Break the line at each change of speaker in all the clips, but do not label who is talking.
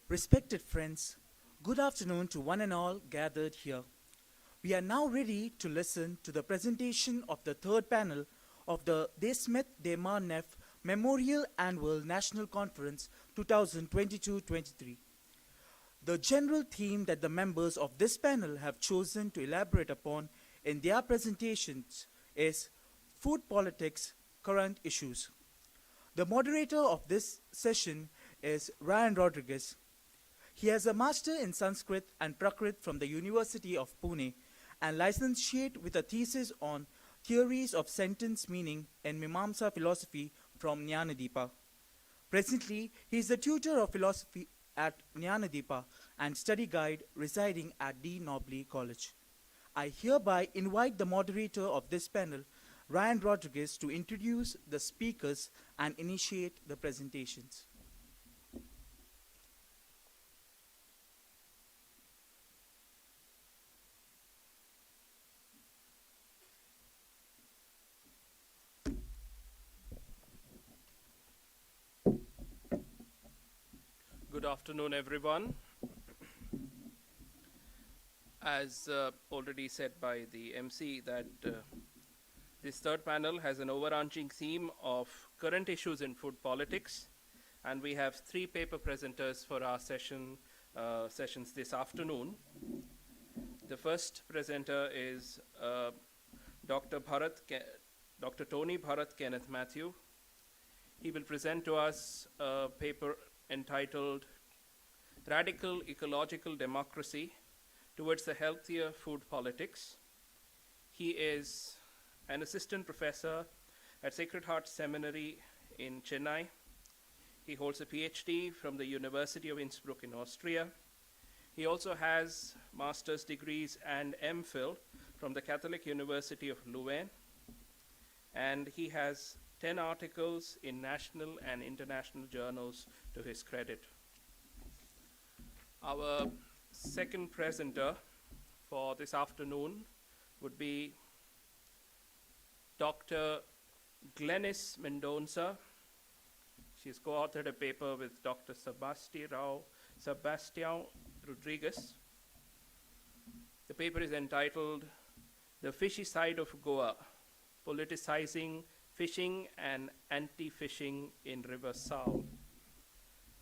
Respected friends, good afternoon to one and all gathered here. We are now ready to listen to the presentation of the third panel of the Smet de Marneffe Memorial Annual National Conference 2022-23. The general theme that the members of this panel have chosen to elaborate upon in their presentations is Food Politics, Current Issues. The moderator of this session is Ryan Rodriguez. He has a Master in Sanskrit and Prakrit from the University of Pune and licentiate with a thesis on theories of sentence meaning in Mimamsa philosophy from Jnanadeepa. Presently, he is the tutor of philosophy at Jnanadeepa and study guide residing at D. Nobley College. I hereby invite the moderator of this panel, Ryan Rodriguez, to introduce the speakers and initiate the presentations.
Good afternoon, everyone. As already said by the MC, that this third panel has an overarching theme of current issues in food politics, and we have three paper presenters for our sessions this afternoon. The first presenter is Dr. Tony Bharat Kenneth Matthew. He will present to us a paper entitled Radical Ecological Democracy Towards a Healthier Food Politics. He is an assistant professor at Sacred Heart Seminary in Chennai. He holds a PhD from the University of Innsbruck in Austria. He also has master's degrees and MPhil from the Catholic University of Louvain. And he has 10 articles in national and international journals to his credit. Our second presenter for this afternoon would be Dr. Glenis Mendonça. She's co-authored a paper with Dr. Sebastião Rodrigues. The paper is entitled The Fishy Side of Goa, Politicizing Fishing and Anti-Fishing in River Sal.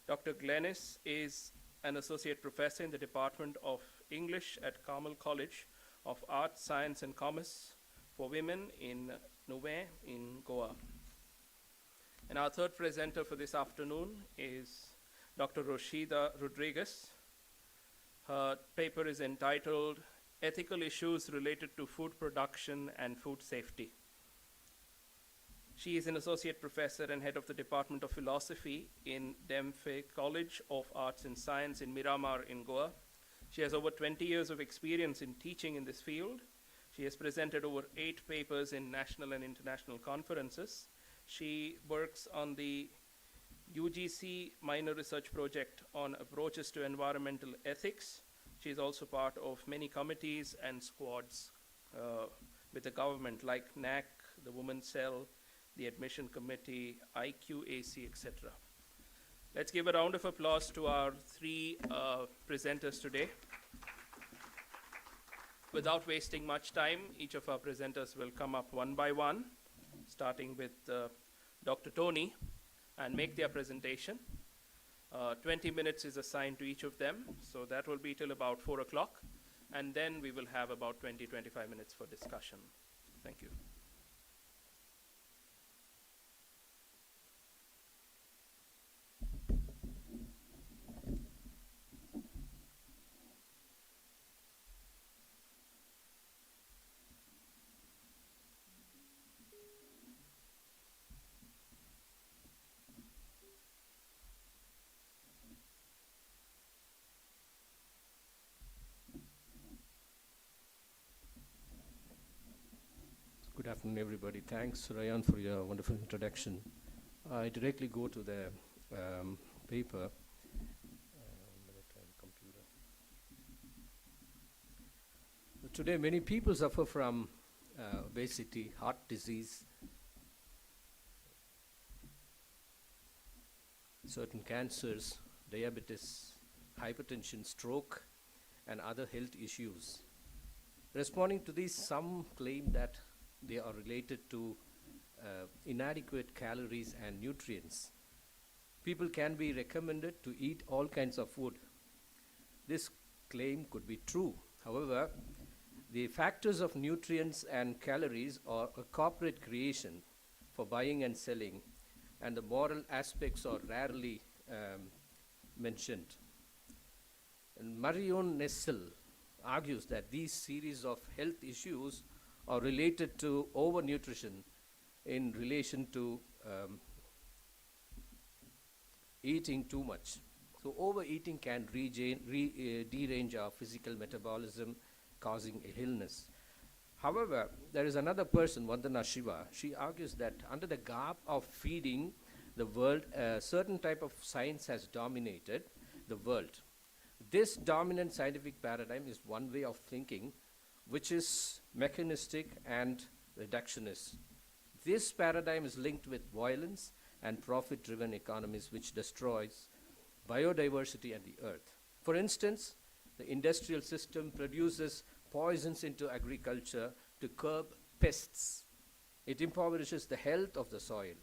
Dr. Glenis is an associate professor in the Department of English at Carmel College of Arts, Science and Commerce for Women in Louvain in Goa. And our third presenter for this afternoon is Dr. Roshida Rodriguez. Her paper is entitled Ethical Issues Related to Food Production and Food Safety. She is an associate professor and head of the Department of Philosophy in Marneffe College of Arts and Science in Miramar in Goa. She has over 20 years of experience in teaching in this field. She has presented over 8 papers in national and international conferences. She works on the UGC minor research project on approaches to environmental ethics. She is also part of many committees and squads with the government like NAC, the Women's Cell, the Admission Committee, IQAC, etc. Let's give a round of applause to our three presenters today. Without wasting much time, each of our presenters will come up one by one, starting with Dr. Tony, and make their presentation. 20 minutes is assigned to each of them, so that will be till about 4 o'clock, and then we will have about 20-25 minutes for discussion. Thank you.
Good afternoon, everybody. Thanks, Ryan, for your wonderful introduction. I directly go to the paper. Today, many people suffer from obesity, heart disease, certain cancers, diabetes, hypertension, stroke, and other health issues. Responding to these, some claim that they are related to inadequate calories and nutrients. People can be recommended to eat all kinds of food. This claim could be true. However, the factors of nutrients and calories are a corporate creation for buying and selling, and the moral aspects are rarely mentioned. And Marion Nessel argues that these series of health issues are related to overnutrition in relation to eating too much. So overeating can derange our physical metabolism, causing illness. However, there is another person, Vandana Shiva. She argues that under the garb of feeding the world, a certain type of science has dominated the world. This dominant scientific paradigm is one way of thinking, which is mechanistic and reductionist. This paradigm is linked with violence and profit-driven economies which destroys biodiversity and the earth. For instance, the industrial system produces poisons into agriculture to curb pests. It impoverishes the health of the soil.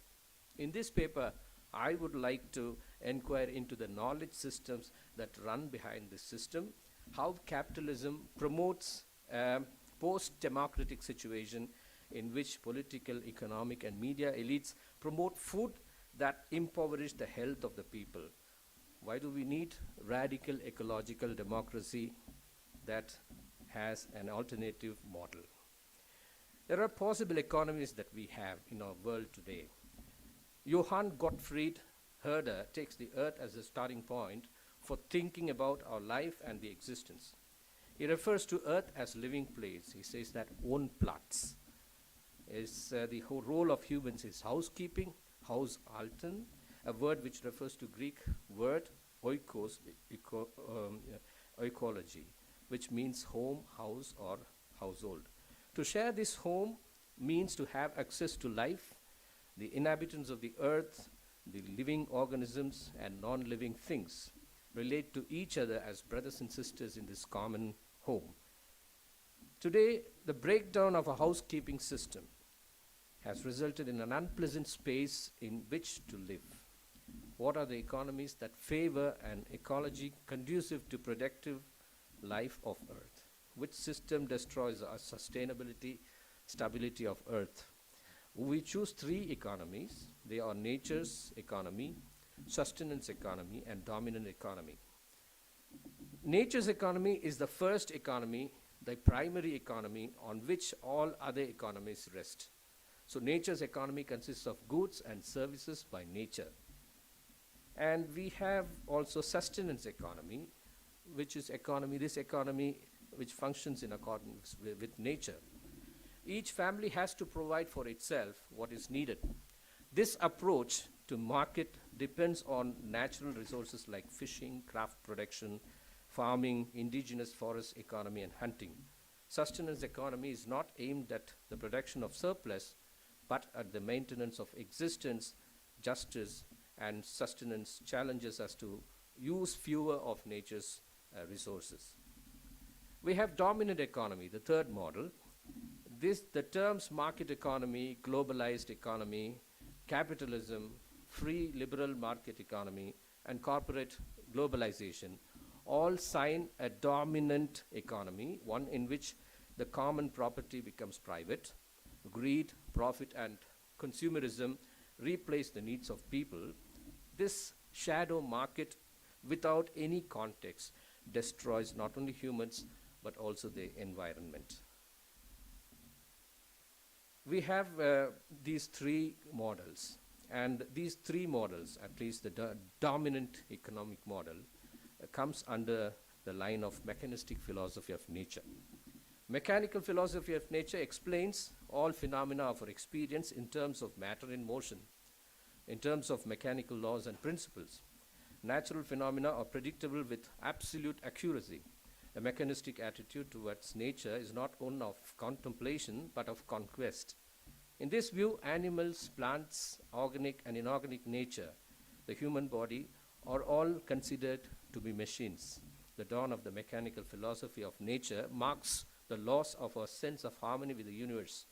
In this paper, I would like to inquire into the knowledge systems that run behind this system, how capitalism promotes a post-democratic situation in which political, economic, and media elites promote food that impoverish the health of the people. Why do we need radical ecological democracy that has an alternative model? There are possible economies that we have in our world today. Johann Gottfried Herder takes the earth as a starting point for thinking about our life and the existence. He refers to earth as living place. He says that Wohnplatz is the whole role of humans is housekeeping, Haushalten, a word which refers to Greek word oikos, oikology, which means home, house, or household. To share this home means to have access to life, the inhabitants of the earth, the living organisms, and non-living things relate to each other as brothers and sisters in this common home. Today, the breakdown of a housekeeping system has resulted in an unpleasant space in which to live. What are the economies that favor an ecology conducive to productive life of Earth? Which system destroys our sustainability, stability of Earth? We choose three economies. They are nature's economy, sustenance economy, and dominant economy. Nature's economy is the first economy, the primary economy on which all other economies rest. So nature's economy consists of goods and services by nature. And we have also sustenance economy, which is this economy which functions in accordance with nature. Each family has to provide for itself what is needed. This approach to market depends on natural resources like fishing, craft production, farming, indigenous forest economy, and hunting. Sustenance economy is not aimed at the production of surplus, but at the maintenance of existence, justice, and sustenance challenges us to use fewer of nature's resources. We have dominant economy, the third model. The terms market economy, globalized economy, capitalism, free liberal market economy, and corporate globalization all sign a dominant economy, one in which the common property becomes private. Greed, profit, and consumerism replace the needs of people. This shadow market, without any context, destroys not only humans but also the environment. We have these three models, and these three models, at least the dominant economic model, comes under the line of mechanistic philosophy of nature. Mechanical philosophy of nature explains all phenomena of our experience in terms of matter in motion, in terms of mechanical laws and principles. Natural phenomena are predictable with absolute accuracy. A mechanistic attitude towards nature is not one of contemplation, but of conquest. In this view, animals, plants, organic and inorganic nature, the human body, are all considered to be machines. The dawn of the mechanical philosophy of nature marks the loss of our sense of harmony with the universe.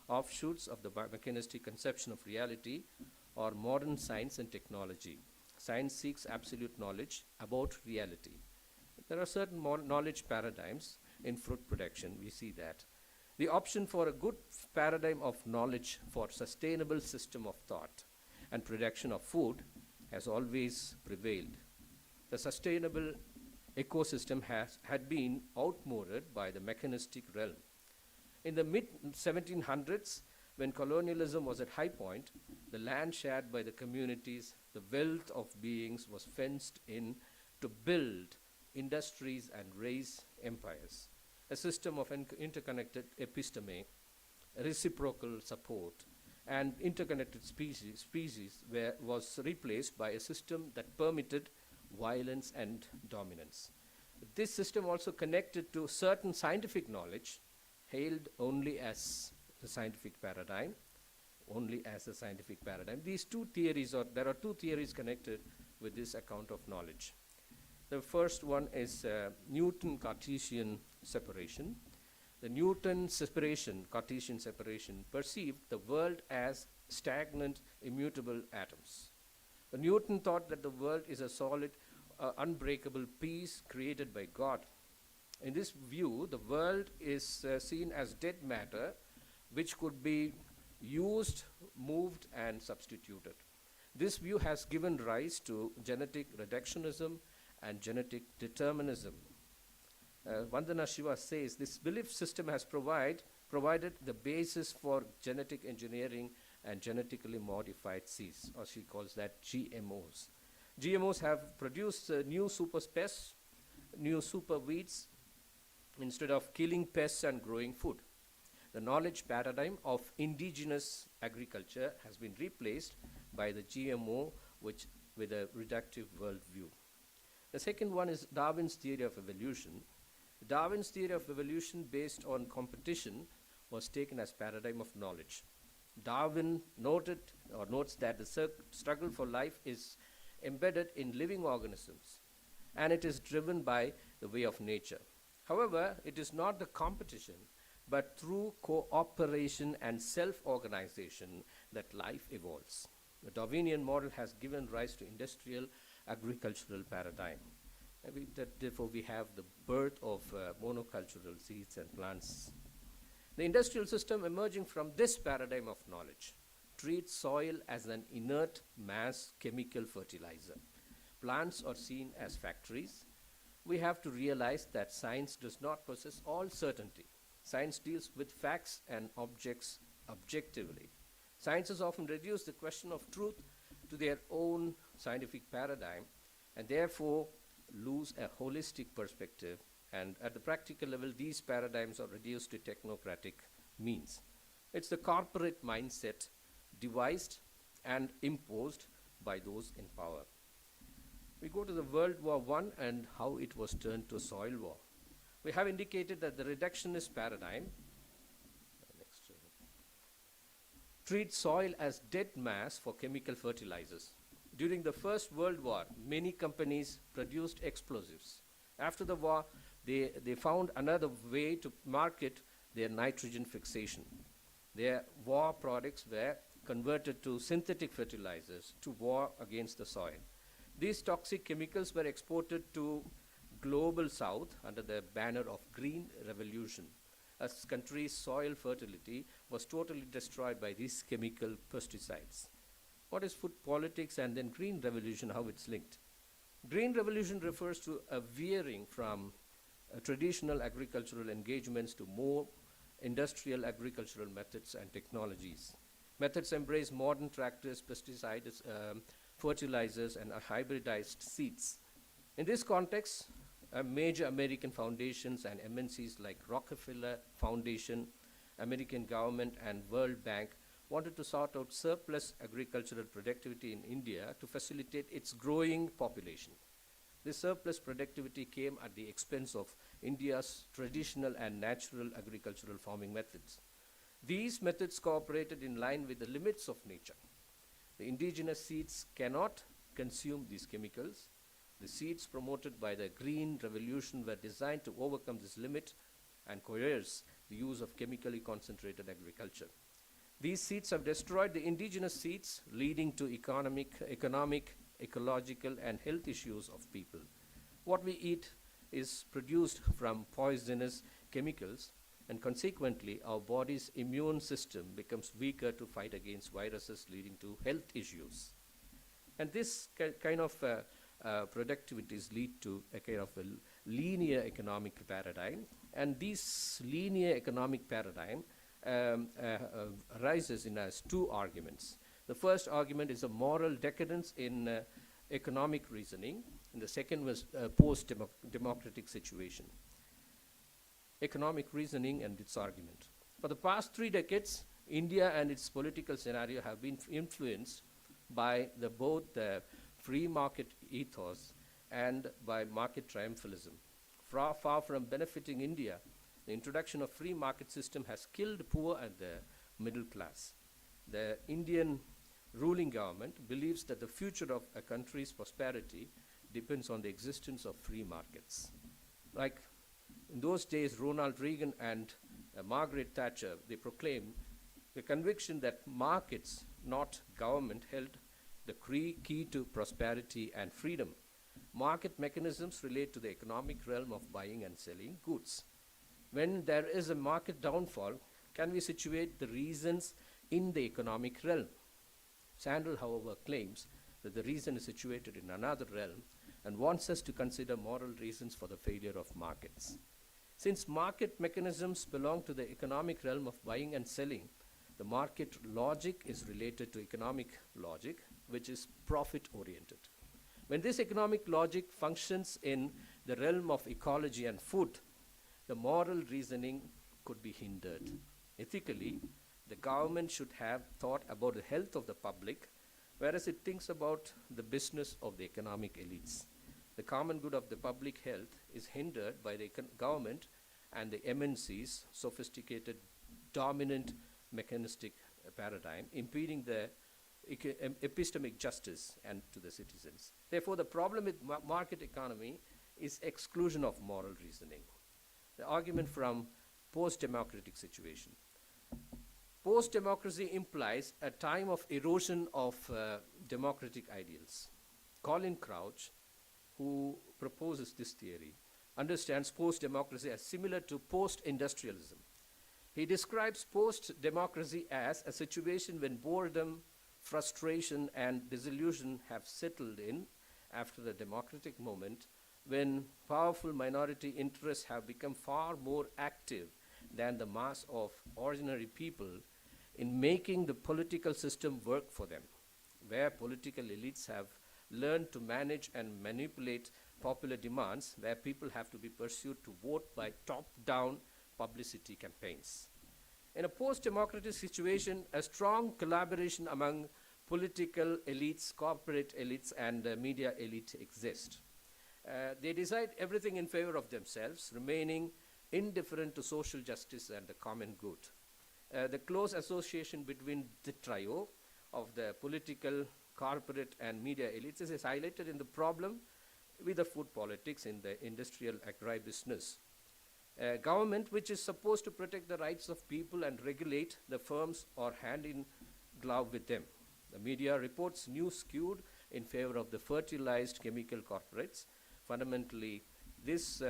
Offshoots of the mechanistic conception of reality are modern science and technology. Science seeks absolute knowledge about reality. There are certain knowledge paradigms in fruit production, we see that. The option for a good paradigm of knowledge for sustainable system of thought and production of food has always prevailed. The sustainable ecosystem had been outmoded by the mechanistic realm. In the mid-1700s, when colonialism was at high point, the land shared by the communities, the wealth of beings was fenced in to build industries and raise empires. A system of interconnected episteme, reciprocal support, and interconnected species was replaced by a system that permitted violence and dominance. This system also connected to certain scientific knowledge, hailed only as the scientific paradigm, These two theories, there are two theories connected with this account of knowledge. The first one is Newton-Cartesian separation. The Newton Cartesian separation, perceived the world as stagnant, immutable atoms. Newton thought that the world is a solid, unbreakable piece created by God. In this view, the world is seen as dead matter, which could be used, moved, and substituted. This view has given rise to genetic reductionism and genetic determinism. Vandana Shiva says this belief system has provided the basis for genetic engineering and genetically modified seeds, or she calls that GMOs. GMOs have produced new super pests, new super weeds, instead of killing pests and growing food. The knowledge paradigm of indigenous agriculture has been replaced by the GMO with a reductive worldview. The second one is Darwin's theory of evolution. Darwin's theory of evolution based on competition was taken as paradigm of knowledge. Darwin notes that the struggle for life is embedded in living organisms, and it is driven by the way of nature. However, it is not the competition, but through cooperation and self-organization that life evolves. The Darwinian model has given rise to industrial agricultural paradigm. Therefore, we have the birth of monocultural seeds and plants. The industrial system emerging from this paradigm of knowledge treats soil as an inert mass chemical fertilizer. Plants are seen as factories. We have to realize that science does not possess all certainty. Science deals with facts and objects objectively. Science has often reduced the question of truth to their own scientific paradigm, and therefore lose a holistic perspective, and at the practical level these paradigms are reduced to technocratic means. It's the corporate mindset devised and imposed by those in power. We go to the World War I and how it was turned to soil war. We have indicated that the reductionist paradigm treats soil as dead mass for chemical fertilizers. During the First World War, many companies produced explosives. After the war, they found another way to market their nitrogen fixation. Their war products were converted to synthetic fertilizers to war against the soil. These toxic chemicals were exported to global south under the banner of Green Revolution. A country's soil fertility was totally destroyed by these chemical pesticides. What is food politics and then Green Revolution, how it's linked? Green Revolution refers to a veering from traditional agricultural engagements to more industrial agricultural methods and technologies. Methods embrace modern tractors, pesticides, fertilizers, and hybridized seeds. In this context, major American foundations and MNCs like Rockefeller Foundation, American government, and World Bank wanted to sort out surplus agricultural productivity in India to facilitate its growing population. This surplus productivity came at the expense of India's traditional and natural agricultural farming methods. These methods cooperated in line with the limits of nature. The indigenous seeds cannot consume these chemicals. The seeds promoted by the Green Revolution were designed to overcome this limit and coerce the use of chemically concentrated agriculture. These seeds have destroyed the indigenous seeds, leading to economic, ecological, and health issues of people. What we eat is produced from poisonous chemicals, and consequently, our body's immune system becomes weaker to fight against viruses, leading to health issues. And this kind of productivities lead to a kind of a linear economic paradigm. And this linear economic paradigm arises in as two arguments. The first argument is a moral decadence in economic reasoning, and the second was post-democratic situation. Economic reasoning and its argument. For the past 3 decades, India and its political scenario have been influenced by both the free market ethos and by market triumphalism. Far from benefiting India, the introduction of free market system has killed poor and the middle class. The Indian ruling government believes that the future of a country's prosperity depends on the existence of free markets. Like in those days, Ronald Reagan and Margaret Thatcher, they proclaimed the conviction that markets, not government, held the key to prosperity and freedom. Market mechanisms relate to the economic realm of buying and selling goods. When there is a market downfall, can we situate the reasons in the economic realm? Sandel, however, claims that the reason is situated in another realm and wants us to consider moral reasons for the failure of markets. Since market mechanisms belong to the economic realm of buying and selling, the market logic is related to economic logic, which is profit-oriented. When this economic logic functions in the realm of ecology and food, the moral reasoning could be hindered. Ethically, the government should have thought about the health of the public, whereas it thinks about the business of the economic elites. The common good of the public health is hindered by the government and the MNC's sophisticated, dominant, mechanistic paradigm, impeding the epistemic justice and to the citizens. Therefore, the problem with market economy is exclusion of moral reasoning. The argument from post-democratic situation. Post-democracy implies a time of erosion of democratic ideals. Colin Crouch, who proposes this theory, understands post-democracy as similar to post-industrialism. He describes post-democracy as a situation when boredom, frustration, and disillusion have settled in after the democratic moment, when powerful minority interests have become far more active than the mass of ordinary people in making the political system work for them, where political elites have learned to manage and manipulate popular demands, where people have to be pursued to vote by top-down publicity campaigns. In a post-democratic situation, a strong collaboration among political elites, corporate elites, and media elite exist. They decide everything in favor of themselves, remaining indifferent to social justice and the common good. The close association between the trio of the political, corporate, and media elites is highlighted in the problem with the food politics in the industrial agribusiness. A government which is supposed to protect the rights of people and regulate the firms are hand in glove with them. The media reports news skewed in favor of the fertilized chemical corporates. Fundamentally, this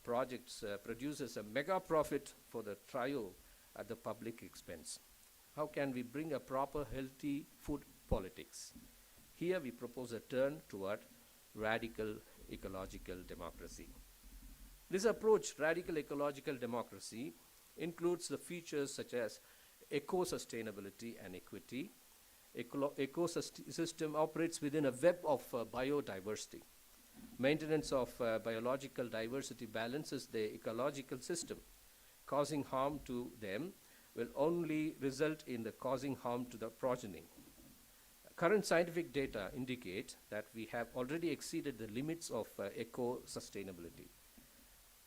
project produces a mega profit for the trio at the public expense. How can we bring a proper, healthy food politics? Here we propose a turn toward radical ecological democracy. This approach, radical ecological democracy, includes the features such as eco-sustainability and equity. Ecosystem operates within a web of biodiversity. Maintenance of biological diversity balances the ecological system. Causing harm to them will only result in the causing harm to the progeny. Current scientific data indicate that we have already exceeded the limits of eco-sustainability.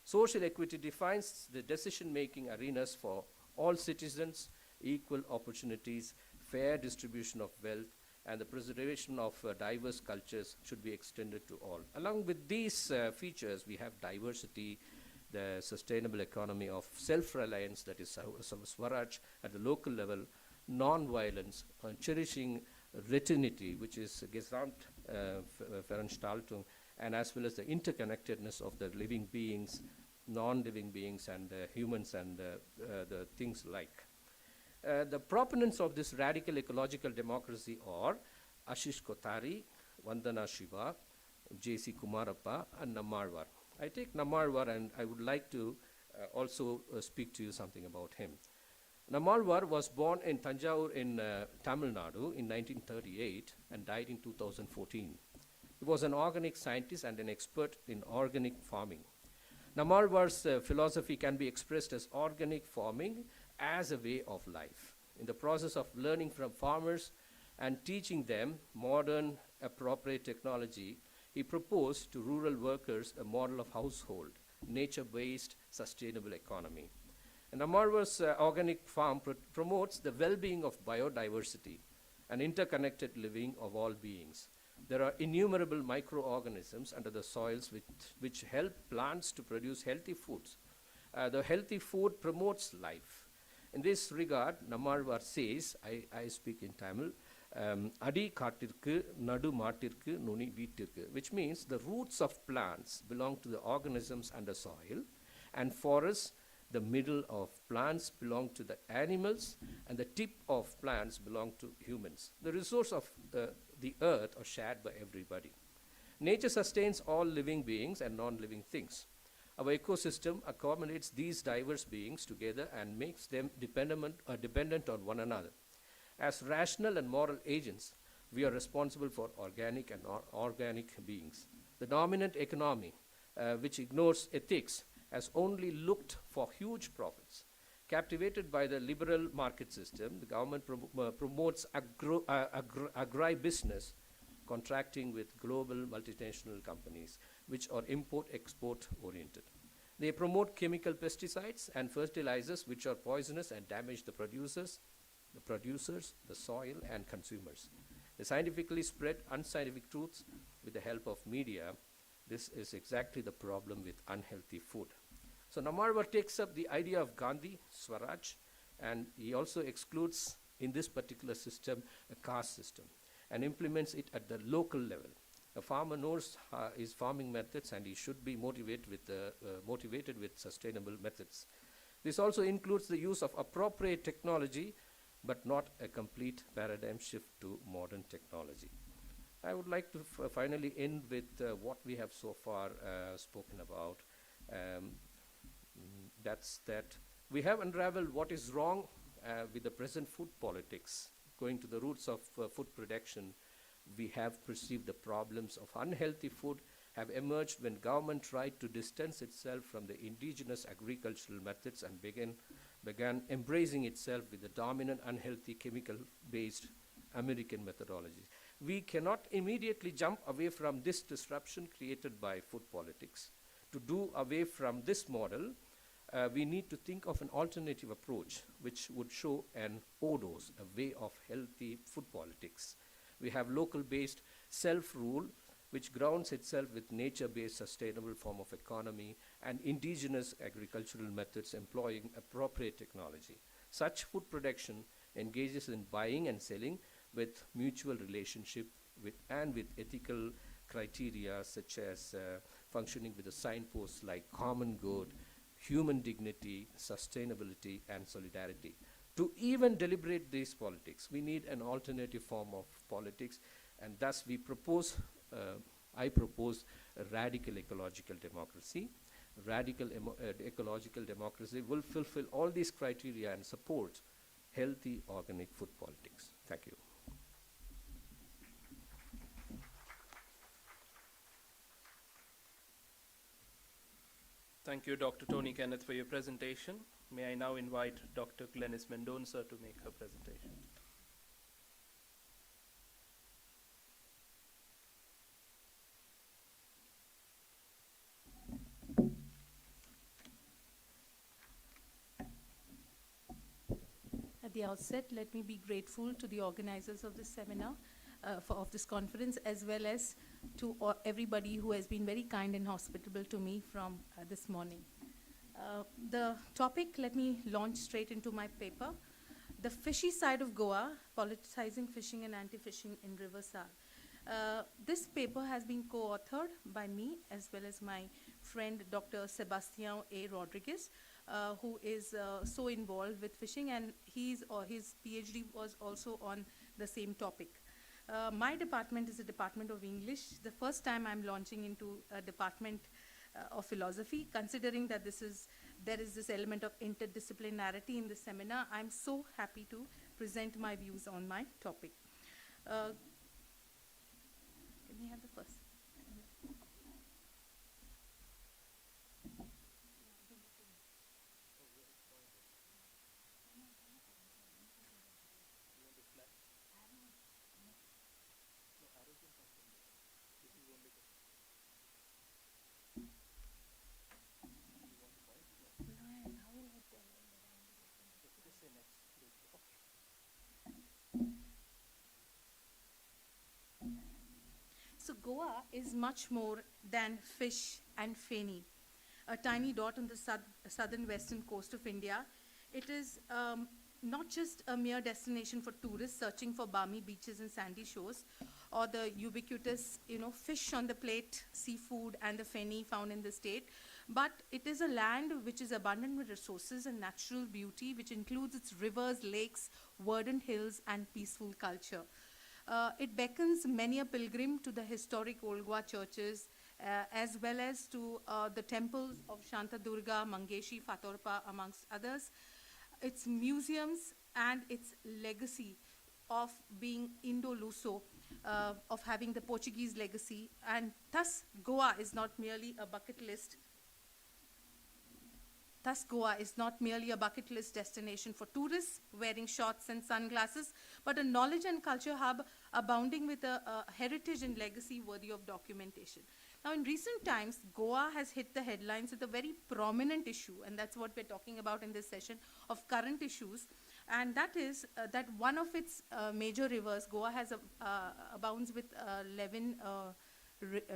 Social equity defines the decision-making arenas for all citizens, equal opportunities, fair distribution of wealth, and the preservation of diverse cultures should be extended to all. Along with these features, we have diversity, the sustainable economy of self-reliance, that is Swaraj at the local level, non-violence, cherishing retinity, which is Gesamtveranstaltung, and as well as the interconnectedness of the living beings, non-living beings, and humans, and the things like. The proponents of this radical ecological democracy are Ashish Kothari, Vandana Shiva, J.C. Kumarappa, and Nammalwar. I take Nammalwar, and I would like to also speak to you something about him. Nammalwar was born in Tanjavur in Tamil Nadu in 1938 and died in 2014. He was an organic scientist and an expert in organic farming. Nammalwar's philosophy can be expressed as organic farming as a way of life. In the process of learning from farmers and teaching them modern, appropriate technology, he proposed to rural workers a model of household, nature-based, sustainable economy. And Nammalwar's organic farm promotes the well-being of biodiversity and interconnected living of all beings. There are innumerable microorganisms under the soils which help plants to produce healthy foods. The healthy food promotes life. In this regard, Nammalwar says, I speak in Tamil, Adi Kattirku, Nadu Matirku, Nuni Veetirku, which means the roots of plants belong to the organisms under soil, and forests, the middle of plants belong to the animals, and the tip of plants belong to humans. The resource of the earth are shared by everybody. Nature sustains all living beings and non-living things. Our ecosystem accommodates these diverse beings together and makes them dependent on one another. As rational and moral agents, we are responsible for organic and non-organic beings. The dominant economy, which ignores ethics, has only looked for huge profits. Captivated by the liberal market system, the government promotes agribusiness, contracting with global multinational companies, which are import-export oriented. They promote chemical pesticides and fertilizers which are poisonous and damage the producers, the soil, and consumers. They scientifically spread unscientific truths with the help of media. This is exactly the problem with unhealthy food. So Nammalwar takes up the idea of Gandhi, Swaraj, and he also excludes in this particular system a caste system and implements it at the local level. A farmer knows his farming methods, and he should be motivated with sustainable methods. This also includes the use of appropriate technology, but not a complete paradigm shift to modern technology. I would like to finally end with what we have so far spoken about. That's that we have unraveled what is wrong with the present food politics. Going to the roots of food production, we have perceived the problems of unhealthy food have emerged when government tried to distance itself from the indigenous agricultural methods and began embracing itself with the dominant unhealthy chemical-based American methodologies. We cannot immediately jump away from this disruption created by food politics. To do away from this model, we need to think of an alternative approach which would show an ODOS, a way of healthy food politics. We have local-based self-rule which grounds itself with nature-based sustainable form of economy and indigenous agricultural methods employing appropriate technology. Such food production engages in buying and selling with mutual relationship with ethical criteria such as functioning with the signposts like common good, human dignity, sustainability, and solidarity. To even deliberate these politics, we need an alternative form of politics, and thus I propose a radical ecological democracy. Radical ecological democracy will fulfill all these criteria and support healthy organic food politics. Thank you.
Thank you, Dr. Tony Kenneth, for your presentation. May I now invite Dr. Glenis Mendonça to make her presentation.
At the outset, let me be grateful to the organizers of this seminar of this conference, as well as to everybody who has been very kind and hospitable to me from this morning. The topic, let me launch straight into my paper. The Fishy Side of Goa, Politicizing Fishing and Anti-Fishing in River Sal. This paper has been co-authored by me as well as my friend Dr. Sebastian A. Rodriguez, who is so involved with fishing, and his PhD was also on the same topic. My department is a department of English. The first time I'm launching into a department of philosophy, considering that there is this element of interdisciplinarity in this seminar. I'm so happy to present my views on my topic. Can we have the first? So Goa is much more than fish and feni, a tiny dot on the southern western coast of India. It is not just a mere destination for tourists searching for balmy beaches and sandy shores, or the ubiquitous, fish on the plate, seafood, and the feni found in the state, but it is a land which is abundant with resources and natural beauty, which includes its rivers, lakes, verdant hills, and peaceful culture. It beckons many a pilgrim to the historic Old Goa churches, as well as to the temples of Shanta Durga, Mangeshi, Fatorpa, amongst others. Its museums and its legacy of being Indo-Luso, of having the Portuguese legacy, and thus Goa is not merely a bucket list. Thus, Goa is not merely a bucket list destination for tourists wearing shorts and sunglasses, but a knowledge and culture hub abounding with a heritage and legacy worthy of documentation. Now, in recent times, Goa has hit the headlines with a very prominent issue, and that's what we're talking about in this session, of current issues, and that is that one of its major rivers, Goa has abounds with 11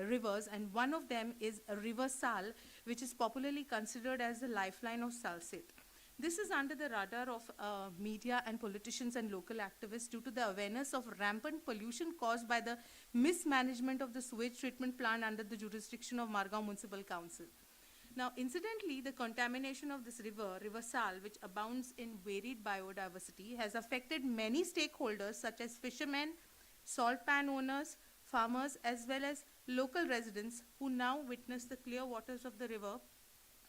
rivers, and one of them is River Sal, which is popularly considered as the lifeline of Salsette. This is under the radar of media and politicians and local activists due to the awareness of rampant pollution caused by the mismanagement of the sewage treatment plant under the jurisdiction of Margao Municipal Council. Now, incidentally, the contamination of this river, River Sal, which abounds in varied biodiversity, has affected many stakeholders such as fishermen, salt pan owners, farmers, as well as local residents who now witness the clear waters of the river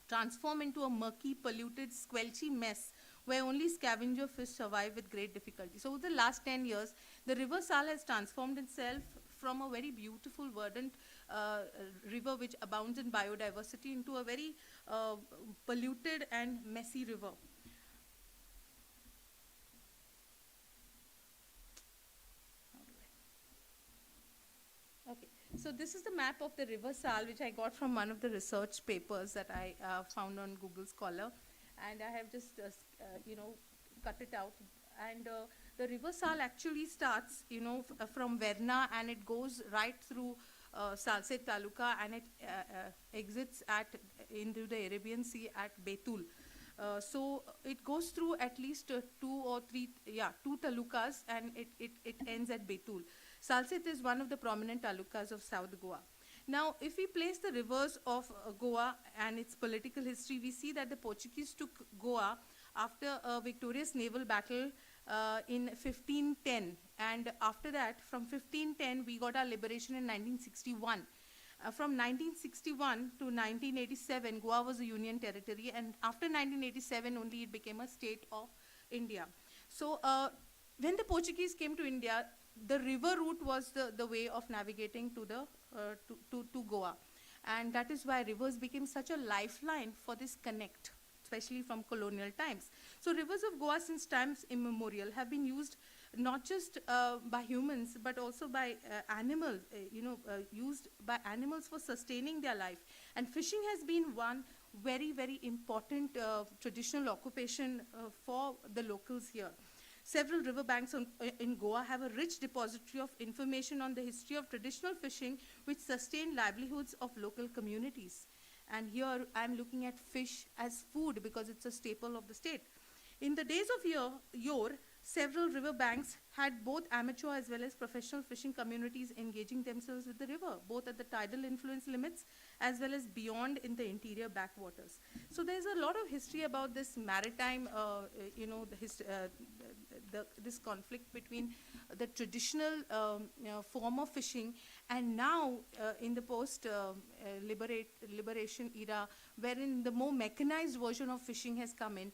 transform into a murky, polluted, squelchy mess where only scavenger fish survive with great difficulty. So over the last 10 years, the River Sal has transformed itself from a very beautiful, verdant river which abounds in biodiversity into a very polluted and messy river. Okay, so this is the map of the River Sal, which I got from one of the research papers that I found on Google Scholar, and I have just, cut it out. And the River Sal actually starts, from Verna, and it goes right through Salsette Taluka, and it exits into the Arabian Sea at Betul. So it goes through at least two talukas, and it ends at Betul. Salsette is one of the prominent talukas of South Goa. Now, if we place the rivers of Goa and its political history, we see that the Portuguese took Goa after a victorious naval battle in 1510. And after that, from 1510, we got our liberation in 1961. From 1961 to 1987, Goa was a union territory, and after 1987 only it became a state of India. So when the Portuguese came to India, the river route was the way of navigating to Goa. And that is why rivers became such a lifeline for this connect, especially from colonial times. So rivers of Goa since times immemorial have been used not just by humans, but also by animals, used by animals for sustaining their life. And fishing has been one very, very important traditional occupation for the locals here. Several riverbanks in Goa have a rich depository of information on the history of traditional fishing, which sustained livelihoods of local communities. And here I'm looking at fish as food because it's a staple of the state. In the days of yore, several riverbanks had both amateur as well as professional fishing communities engaging themselves with the river, both at the tidal influence limits as well as beyond in the interior backwaters. So there's a lot of history about this maritime, this conflict between the traditional form of fishing and now in the post-liberation era, wherein the more mechanized version of fishing has come in,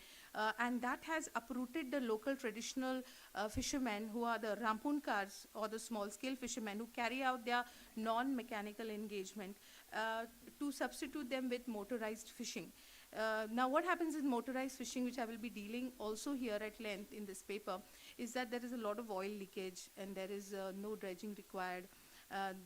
and that has uprooted the local traditional fishermen who are the rampunkars or the small-scale fishermen who carry out their non-mechanical engagement to substitute them with motorized fishing. Now what happens in motorized fishing, which I will be dealing also here at length in this paper, is that there is a lot of oil leakage and there is no dredging required.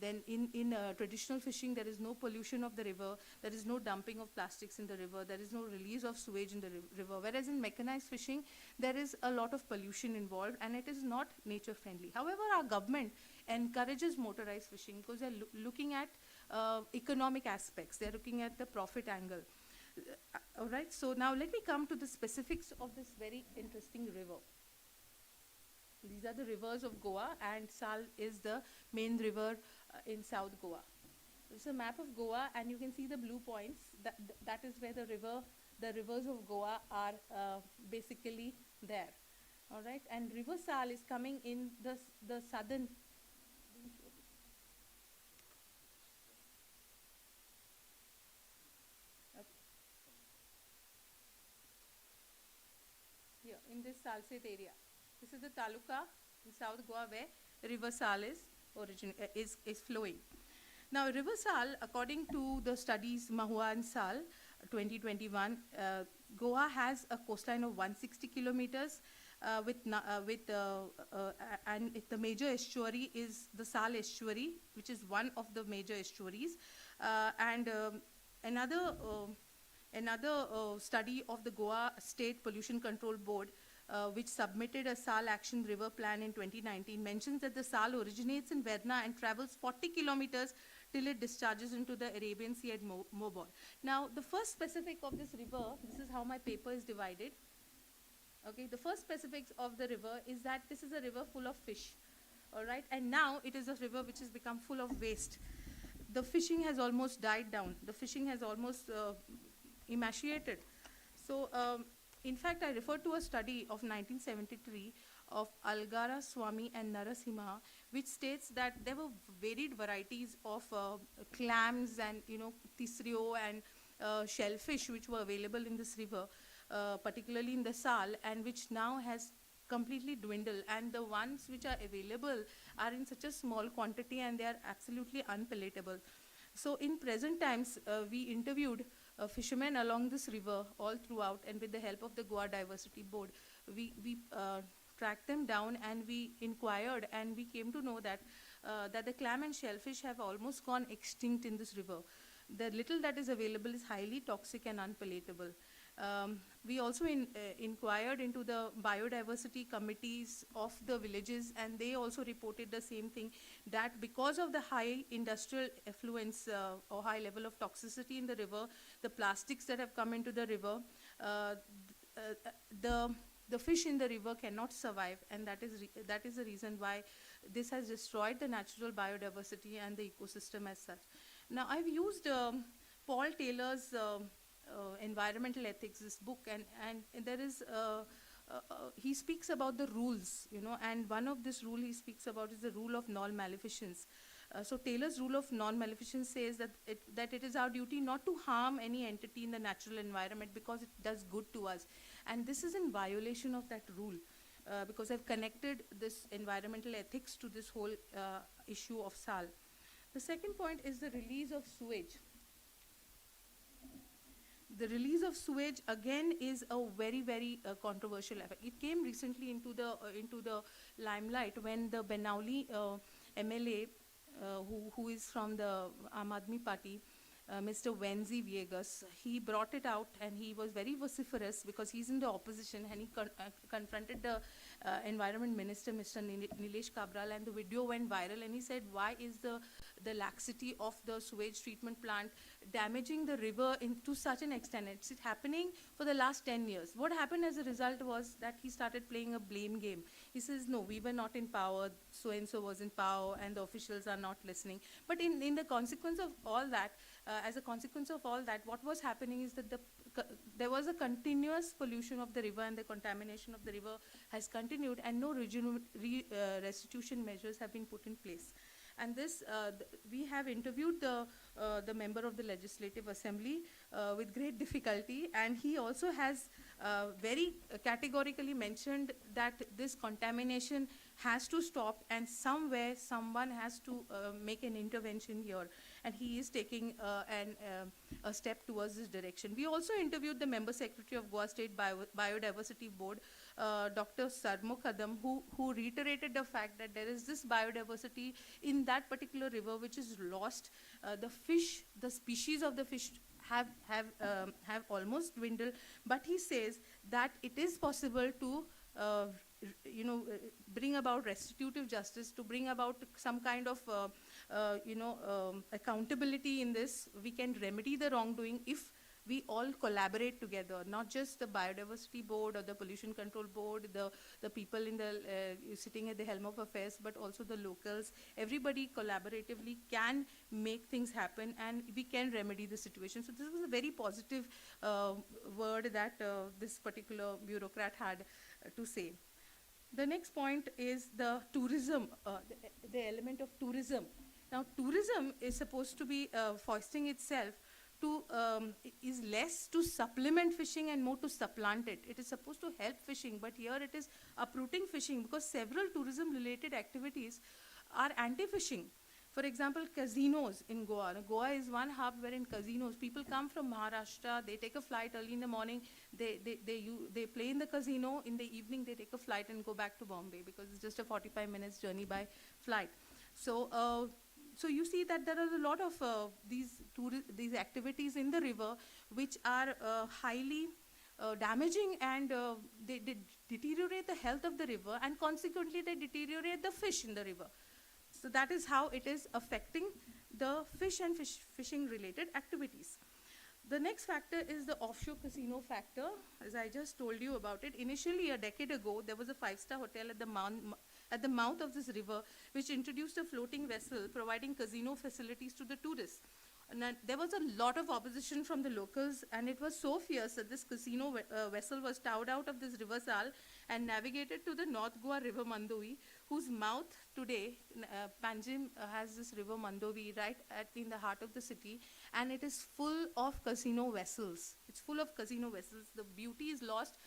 Then in traditional fishing, there is no pollution of the river, there is no dumping of plastics in the river, there is no release of sewage in the river. Whereas in mechanized fishing, there is a lot of pollution involved and it is not nature friendly. However, our government encourages motorized fishing because they're looking at economic aspects, they're looking at the profit angle. All right, so now let me come to the specifics of this very interesting river. These are the rivers of Goa, and Sal is the main river in South Goa. This is a map of Goa, and you can see the blue points. That is where the rivers of Goa are basically there. All right, and River Sal is coming in the southern. Here in this Salset area. This is the taluka in South Goa where River Sal is flowing. Now, River Sal, according to the studies Mahua and Sal 2021, Goa has a coastline of 160 kilometers and the major estuary is the Sal estuary, which is one of the major estuaries. Another study of the Goa State Pollution Control Board, which submitted a Sal Action River Plan in 2019, mentions that the Sal originates in Verna and travels 40 kilometers till it discharges into the Arabian Sea at Mobol. Now, the first specific of this river, this is how my paper is divided. Okay, the first specifics of the river is that this is a river full of fish, all right, and now it is a river which has become full of waste. The fishing has almost died down. The fishing has almost emaciated. So, in fact, I refer to a study of 1973 of Algara, Swami and Narasimha, which states that there were varied varieties of clams and, tisrio and shellfish which were available in this river, particularly in the Sal, and which now has completely dwindled. And the ones which are available are in such a small quantity and they are absolutely unpalatable. So in present times, we interviewed fishermen along this river all throughout, and with the help of the Goa Diversity Board, we tracked them down and we inquired, and we came to know that the clam and shellfish have almost gone extinct in this river. The little that is available is highly toxic and unpalatable. We also inquired into the biodiversity committees of the villages, and they also reported the same thing, that because of the high industrial effluence or high level of toxicity in the river, the plastics that have come into the river, the fish in the river cannot survive, and that is the reason why this has destroyed the natural biodiversity and the ecosystem as such. Now, I've used Paul Taylor's Environmental Ethics, this book, and there is he speaks about the rules, and one of this rule he speaks about is the rule of non-maleficence. So Taylor's rule of non-maleficence says that it is our duty not to harm any entity in the natural environment because it does good to us, and this is in violation of that rule, because I've connected this environmental ethics to this whole issue of Sal. The second point is the release of sewage. The release of sewage again is a very, very controversial effect. It came recently into the limelight when the Benauli MLA, who is from the Aam Aadmi Party, Mr. Wenzi Viegas. He brought it out and he was very vociferous because he's in the opposition, and he confronted the Environment Minister, Mr. Nilesh Cabral, and the video went viral, and he said, why is the laxity of the sewage treatment plant damaging the river to such an extent? It's happening for the last 10 years. What happened as a result was that he started playing a blame game. He says, no, we were not in power, so-and-so was in power, and the officials are not listening. But in the consequence of all that, as a consequence of all that, what was happening is that there was a continuous pollution of the river, and the contamination of the river has continued, and no restitution measures have been put in place. And this, we have interviewed the member of the Legislative Assembly with great difficulty, and he also has very categorically mentioned that this contamination has to stop, and somewhere someone has to make an intervention here, and he is taking a step towards this direction. We also interviewed the Member Secretary of Goa State Biodiversity Board, Dr. Sarmo Kadam, who reiterated the fact that there is this biodiversity in that particular river which is lost. The fish, the species of the fish have almost dwindled, but he says that it is possible to bring about restitutive justice, to bring about some kind of accountability in this. We can remedy the wrongdoing if we all collaborate together, not just the Biodiversity Board or the Pollution Control Board, the people in the sitting at the helm of affairs, but also the locals. Everybody collaboratively can make things happen, and we can remedy the situation. So this was a very positive word that this particular bureaucrat had to say. The next point is the tourism, the element of tourism. Now, tourism is supposed to be foisting itself to is less to supplement fishing and more to supplant it. It is supposed to help fishing, but here it is uprooting fishing, because several tourism-related activities are anti-fishing. For example, casinos in Goa. Now, Goa is one hub wherein casinos, people come from Maharashtra, they take a flight early in the morning, they play in the casino, in the evening they take a flight and go back to Bombay, because it's just a 45 minutes journey by flight. So, so you see that there are a lot of these activities in the river which are highly damaging, and they deteriorate the health of the river, and consequently they deteriorate the fish in the river. So that is how it is affecting the fish and fishing related activities. The next factor is the offshore casino factor. As I just told you about it, initially a decade ago, there was a 5-star hotel at the mouth of this river, which introduced a floating vessel providing casino facilities to the tourists. And there was a lot of opposition from the locals, and it was so fierce that this casino vessel was towed out of this river Sal and navigated to the North Goa river Mandovi, whose mouth today, Panjim has this river Mandovi right in the heart of the city, and it is full of casino vessels. It's full of casino vessels. The beauty is lost.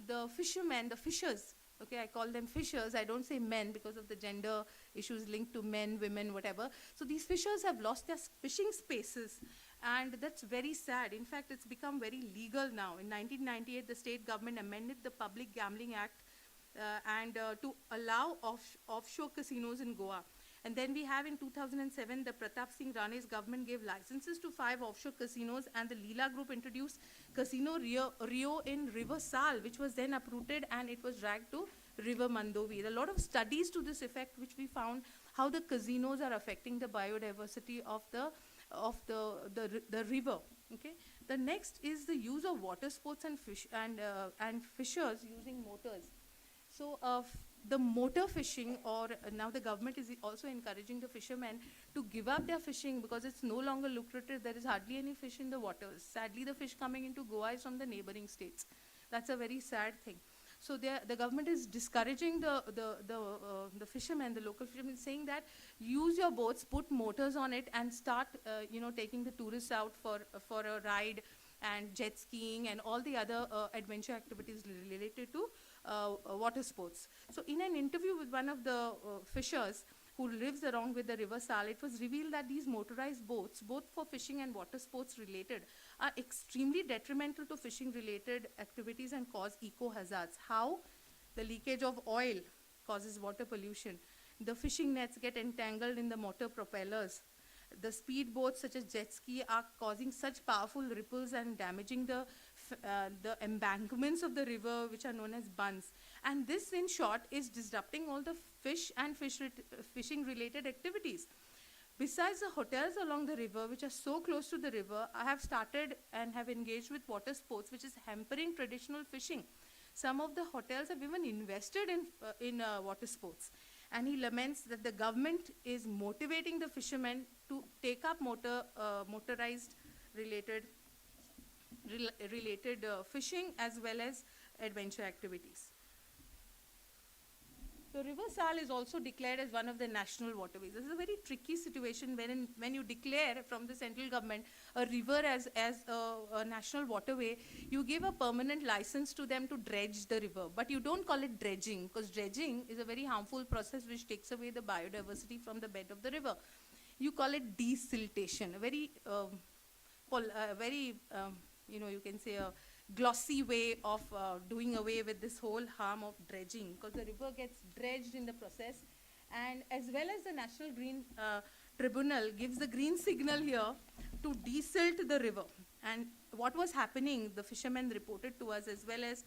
The fishermen, the fishers, okay, I call them fishers, I don't say men because of the gender issues linked to men, women, whatever. So these fishers have lost their fishing spaces, and that's very sad. In fact, it's become very legal now. In 1998, the state government amended the Public Gambling Act to allow offshore casinos in Goa. And then we have in 2007, the Pratap Singh Rane's government gave licenses to 5 offshore casinos, and the Leela Group introduced Casino Rio in River Sal, which was then uprooted and it was dragged to River Mandovi. There are a lot of studies to this effect, which we found how the casinos are affecting the biodiversity of the river. Okay. The next is the use of water sports and fishers using motors. So the motor fishing, or now the government is also encouraging the fishermen to give up their fishing because it's no longer lucrative. There is hardly any fish in the waters. Sadly, the fish coming into Goa is from the neighboring states. That's a very sad thing. So the government is discouraging the fishermen, the local fishermen, saying that use your boats, put motors on it, and start taking the tourists out for a ride and jet skiing and all the other adventure activities related to water sports. So in an interview with one of the fishers who lives along with the river Sal, it was revealed that these motorized boats, both for fishing and water sports related, are extremely detrimental to fishing related activities and cause eco hazards. How? The leakage of oil causes water pollution. The fishing nets get entangled in the motor propellers. The speedboats such as jet ski are causing such powerful ripples and damaging the embankments of the river, which are known as bunds. And this, in short, is disrupting all the fish and fishing related activities. Besides the hotels along the river, which are so close to the river, I have started and have engaged with water sports, which is hampering traditional fishing. Some of the hotels have even invested in water sports. And he laments that the government is motivating the fishermen to take up motorized related fishing as well as adventure activities. The River Sal is also declared as one of the national waterways. This is a very tricky situation when you declare from the central government a river as a national waterway, you give a permanent license to them to dredge the river. But you don't call it dredging, because dredging is a very harmful process which takes away the biodiversity from the bed of the river. You call it desiltation, a very, you can say a glossy way of doing away with this whole harm of dredging, because the river gets dredged in the process. And as well as the National Green Tribunal gives the green signal here to desilt the river. And what was happening, the fishermen reported to us, as well as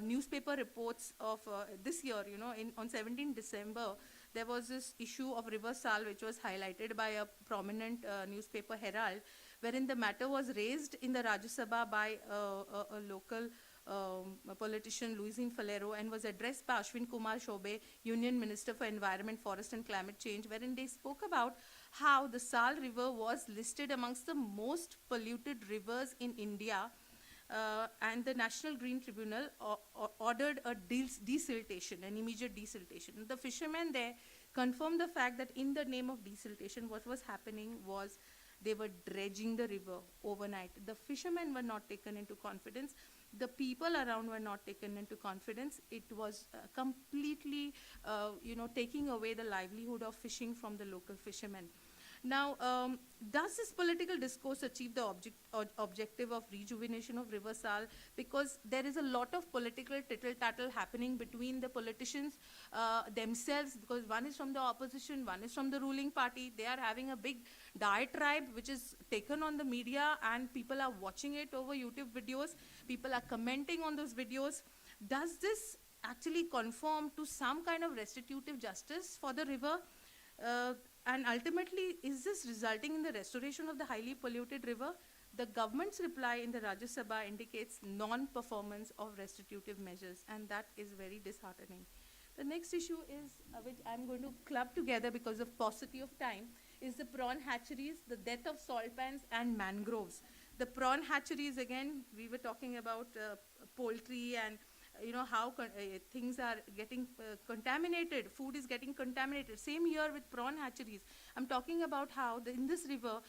newspaper reports of this year, on 17 December, there was this issue of River Sal which was highlighted by a prominent newspaper, Herald, wherein the matter was raised in the Rajya Sabha by a local politician, Louisine Falero, and was addressed by Ashwin Kumar Chobe, Union Minister for Environment, Forest and Climate Change, wherein they spoke about how the Sal River was listed amongst the most polluted rivers in India, and the National Green Tribunal ordered a desiltation, an immediate desiltation. The fishermen there confirmed the fact that in the name of desiltation, what was happening was they were dredging the river overnight. The fishermen were not taken into confidence. The people around were not taken into confidence. It was completely, taking away the livelihood of fishing from the local fishermen. Now, does this political discourse achieve the objective of rejuvenation of River Sal? Because there is a lot of political tittle-tattle happening between the politicians themselves, because one is from the opposition, one is from the ruling party. They are having a big diatribe which is taken on the media, and people are watching it over YouTube videos. People are commenting on those videos. Does this actually conform to some kind of restitutive justice for the river? And ultimately, is this resulting in the restoration of the highly polluted river? The government's reply in the Rajya Sabha indicates non-performance of restitutive measures, and that is very disheartening. The next issue is, which I'm going to club together because of paucity of time, is the prawn hatcheries, the death of salt pans and mangroves. The prawn hatcheries, again, we were talking about poultry and how things are getting contaminated, food is getting contaminated. Same here with prawn hatcheries. I'm talking about how in this river,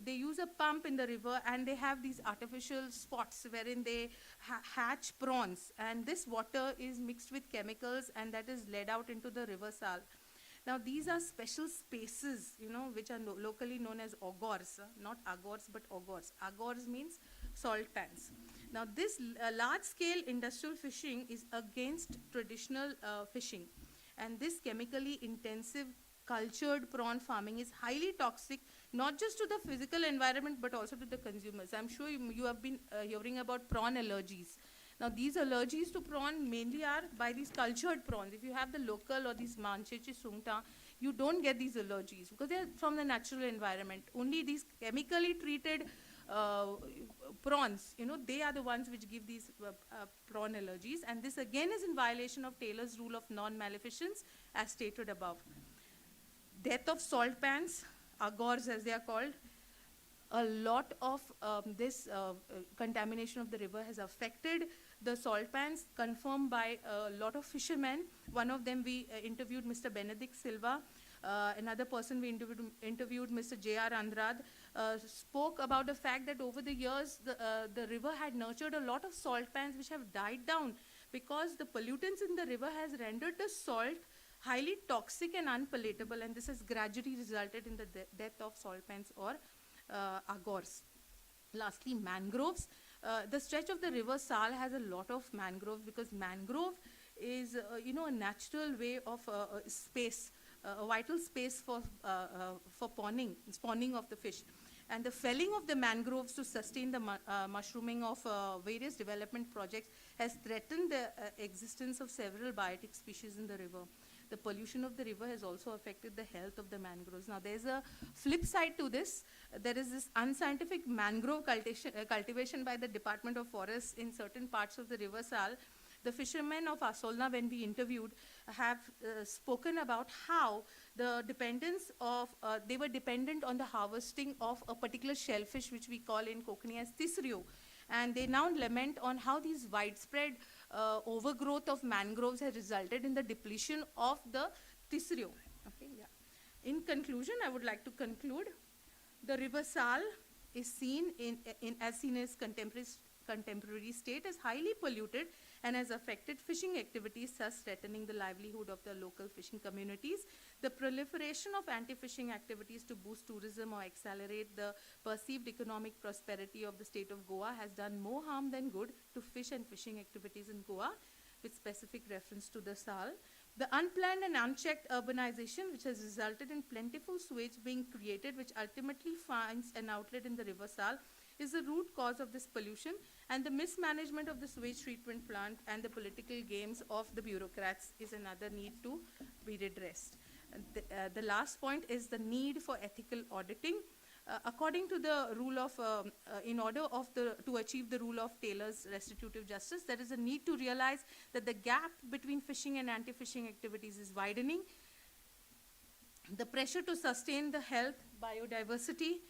they use a pump in the river, and they have these artificial spots wherein they hatch prawns, and this water is mixed with chemicals, and that is led out into the River Sal. Now, these are special spaces, which are locally known as agors, not agors, but agors. Agors means salt pans. Now, this large-scale industrial fishing is against traditional fishing. And this chemically intensive cultured prawn farming is highly toxic, not just to the physical environment, but also to the consumers. I'm sure you have been hearing about prawn allergies. Now, these allergies to prawn mainly are by these cultured prawns. If you have the local or these manchechi sungta, you don't get these allergies because they're from the natural environment. Only these chemically treated prawns, they are the ones which give these prawn allergies. And this again is in violation of Taylor's rule of non-maleficence as stated above. Death of salt pans, agors as they are called. A lot of this contamination of the river has affected the salt pans, confirmed by a lot of fishermen. One of them we interviewed Mr. Benedict Silva. Another person we interviewed Mr. J.R. Andrad, spoke about the fact that over the years, the river had nurtured a lot of salt pans which have died down because the pollutants in the river has rendered the salt highly toxic and unpalatable, and this has gradually resulted in the death of salt pans or agors. Lastly, mangroves. The stretch of the River Sal has a lot of mangroves because mangrove is, a natural way of space a vital space for spawning of the fish. And the felling of the mangroves to sustain the mushrooming of various development projects has threatened the existence of several biotic species in the river. The pollution of the river has also affected the health of the mangroves. Now, there's a flip side to this. There is this unscientific mangrove cultivation by the Department of Forests in certain parts of the river Sal. The fishermen of Asolna, when we interviewed, have spoken about how the dependence of, they were dependent on the harvesting of a particular shellfish, which we call in Konkani as tisrio. And they now lament on how these widespread overgrowth of mangroves has resulted in the depletion of the tisrio. Okay, yeah. In conclusion, I would like to conclude, the river Sal is seen as seen as contemporary state as highly polluted and has affected fishing activities, thus threatening the livelihood of the local fishing communities. The proliferation of anti-fishing activities to boost tourism or accelerate the perceived economic prosperity of the state of Goa has done more harm than good to fish and fishing activities in Goa, with specific reference to the Sal. The unplanned and unchecked urbanization, which has resulted in plentiful sewage being created, which ultimately finds an outlet in the river Sal, is the root cause of this pollution, and the mismanagement of the sewage treatment plant and the political games of the bureaucrats is another need to be redressed. The last point is the need for ethical auditing. According to the rule of, to achieve the rule of Taylor's restitutive justice, there is a need to realize that the gap between fishing and anti-fishing activities is widening. The pressure to sustain the health, biodiversity,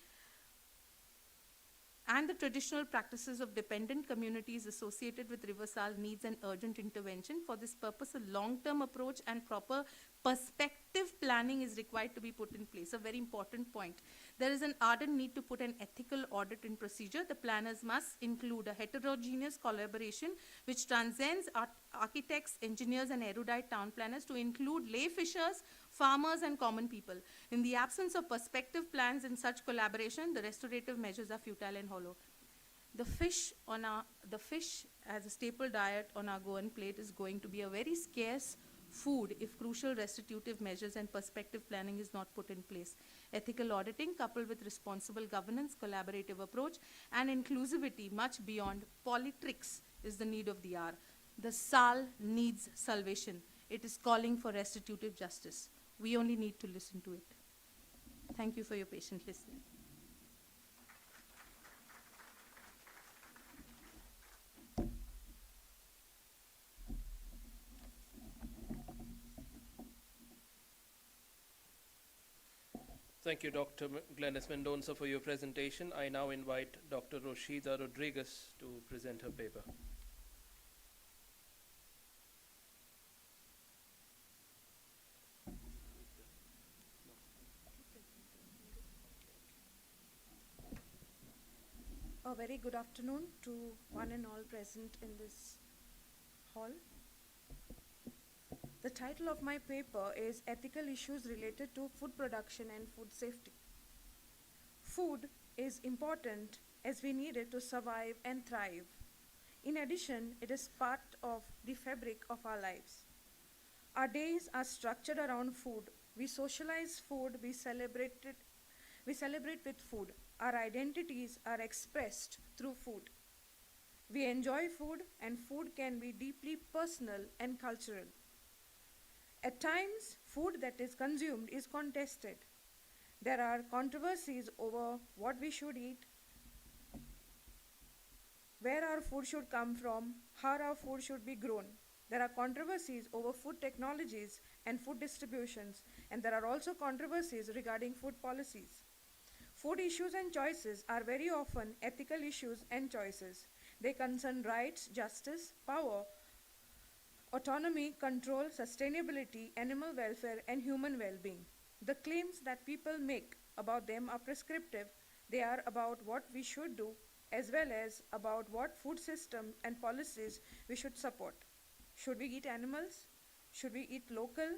and the traditional practices of dependent communities associated with river Sal needs an urgent intervention. For this purpose, a long-term approach and proper perspective planning is required to be put in place. A very important point. There is an ardent need to put an ethical audit in procedure. The planners must include a heterogeneous collaboration which transcends architects, engineers, and erudite town planners to include lay fishers, farmers, and common people. In the absence of perspective plans in such collaboration, the restorative measures are futile and hollow. The fish as a staple diet on our Goan plate is going to be a very scarce food if crucial restitutive measures and perspective planning is not put in place. Ethical auditing coupled with responsible governance, collaborative approach, and inclusivity much beyond politricks is the need of the hour. The Sal needs salvation. It is calling for restitutive justice. We only need to listen to it. Thank you for your patient listening.
Thank you, Dr. Glenys Mendonça, for your presentation. I now invite Dr. Roshida Rodriguez to present her paper.
A very good afternoon to one and all present in this hall. The title of my paper is Ethical Issues Related to Food Production and Food Safety. Food is important as we need it to survive and thrive. In addition, it is part of the fabric of our lives. Our days are structured around food. We socialize food, we celebrate with food. Our identities are expressed through food. We enjoy food, and food can be deeply personal and cultural. At times, food that is consumed is contested. There are controversies over what we should eat, where our food should come from, how our food should be grown. There are controversies over food technologies and food distributions, and there are also controversies regarding food policies. Food issues and choices are very often ethical issues and choices. They concern rights, justice, power, autonomy, control, sustainability, animal welfare, and human well-being. The claims that people make about them are prescriptive. They are about what we should do, as well as about what food systems and policies we should support. Should we eat animals? Should we eat local?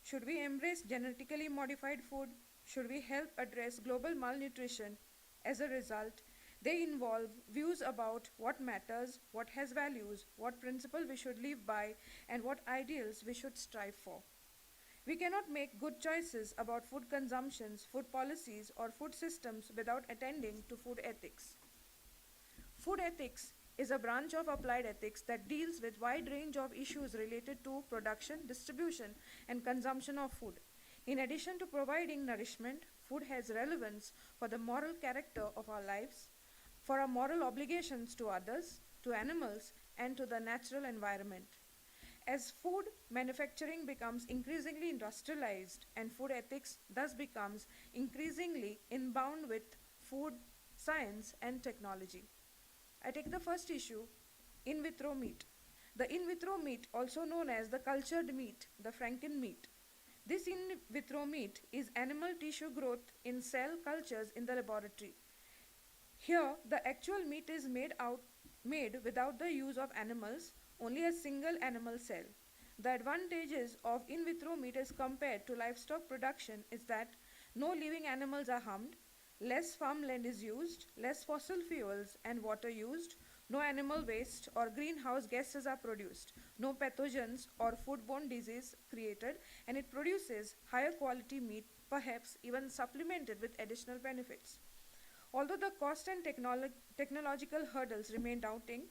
Should we embrace genetically modified food? Should we help address global malnutrition? As a result, they involve views about what matters, what has values, what principle we should live by, and what ideals we should strive for. We cannot make good choices about food consumptions, food policies, or food systems without attending to food ethics. Food ethics is a branch of applied ethics that deals with wide range of issues related to production, distribution, and consumption of food. In addition to providing nourishment, food has relevance for the moral character of our lives, for our moral obligations to others, to animals, and to the natural environment. As food manufacturing becomes increasingly industrialized and food ethics thus becomes increasingly inbound with food science and technology. I take the first issue, in vitro meat. The in vitro meat, also known as the cultured meat, the Franken meat. This in vitro meat is animal tissue growth in cell cultures in the laboratory. Here, the actual meat is made without the use of animals, only a single animal cell. The advantages of in vitro meat as compared to livestock production is that no living animals are harmed, less farmland is used, less fossil fuels and water used, no animal waste or greenhouse gases are produced, no pathogens or foodborne disease created, and it produces higher quality meat, perhaps even supplemented with additional benefits. Although the cost and technological hurdles remain daunting,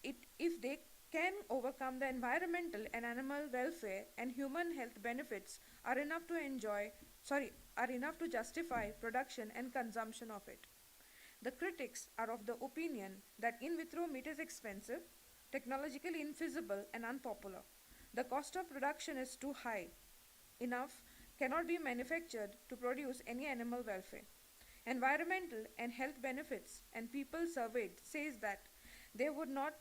if they can overcome the environmental and animal welfare and human health benefits are enough to justify production and consumption of it. The critics are of the opinion that in vitro meat is expensive, technologically infeasible and unpopular. The cost of production is too high. Enough cannot be manufactured to produce any animal welfare. Environmental and health benefits and people surveyed says that they would not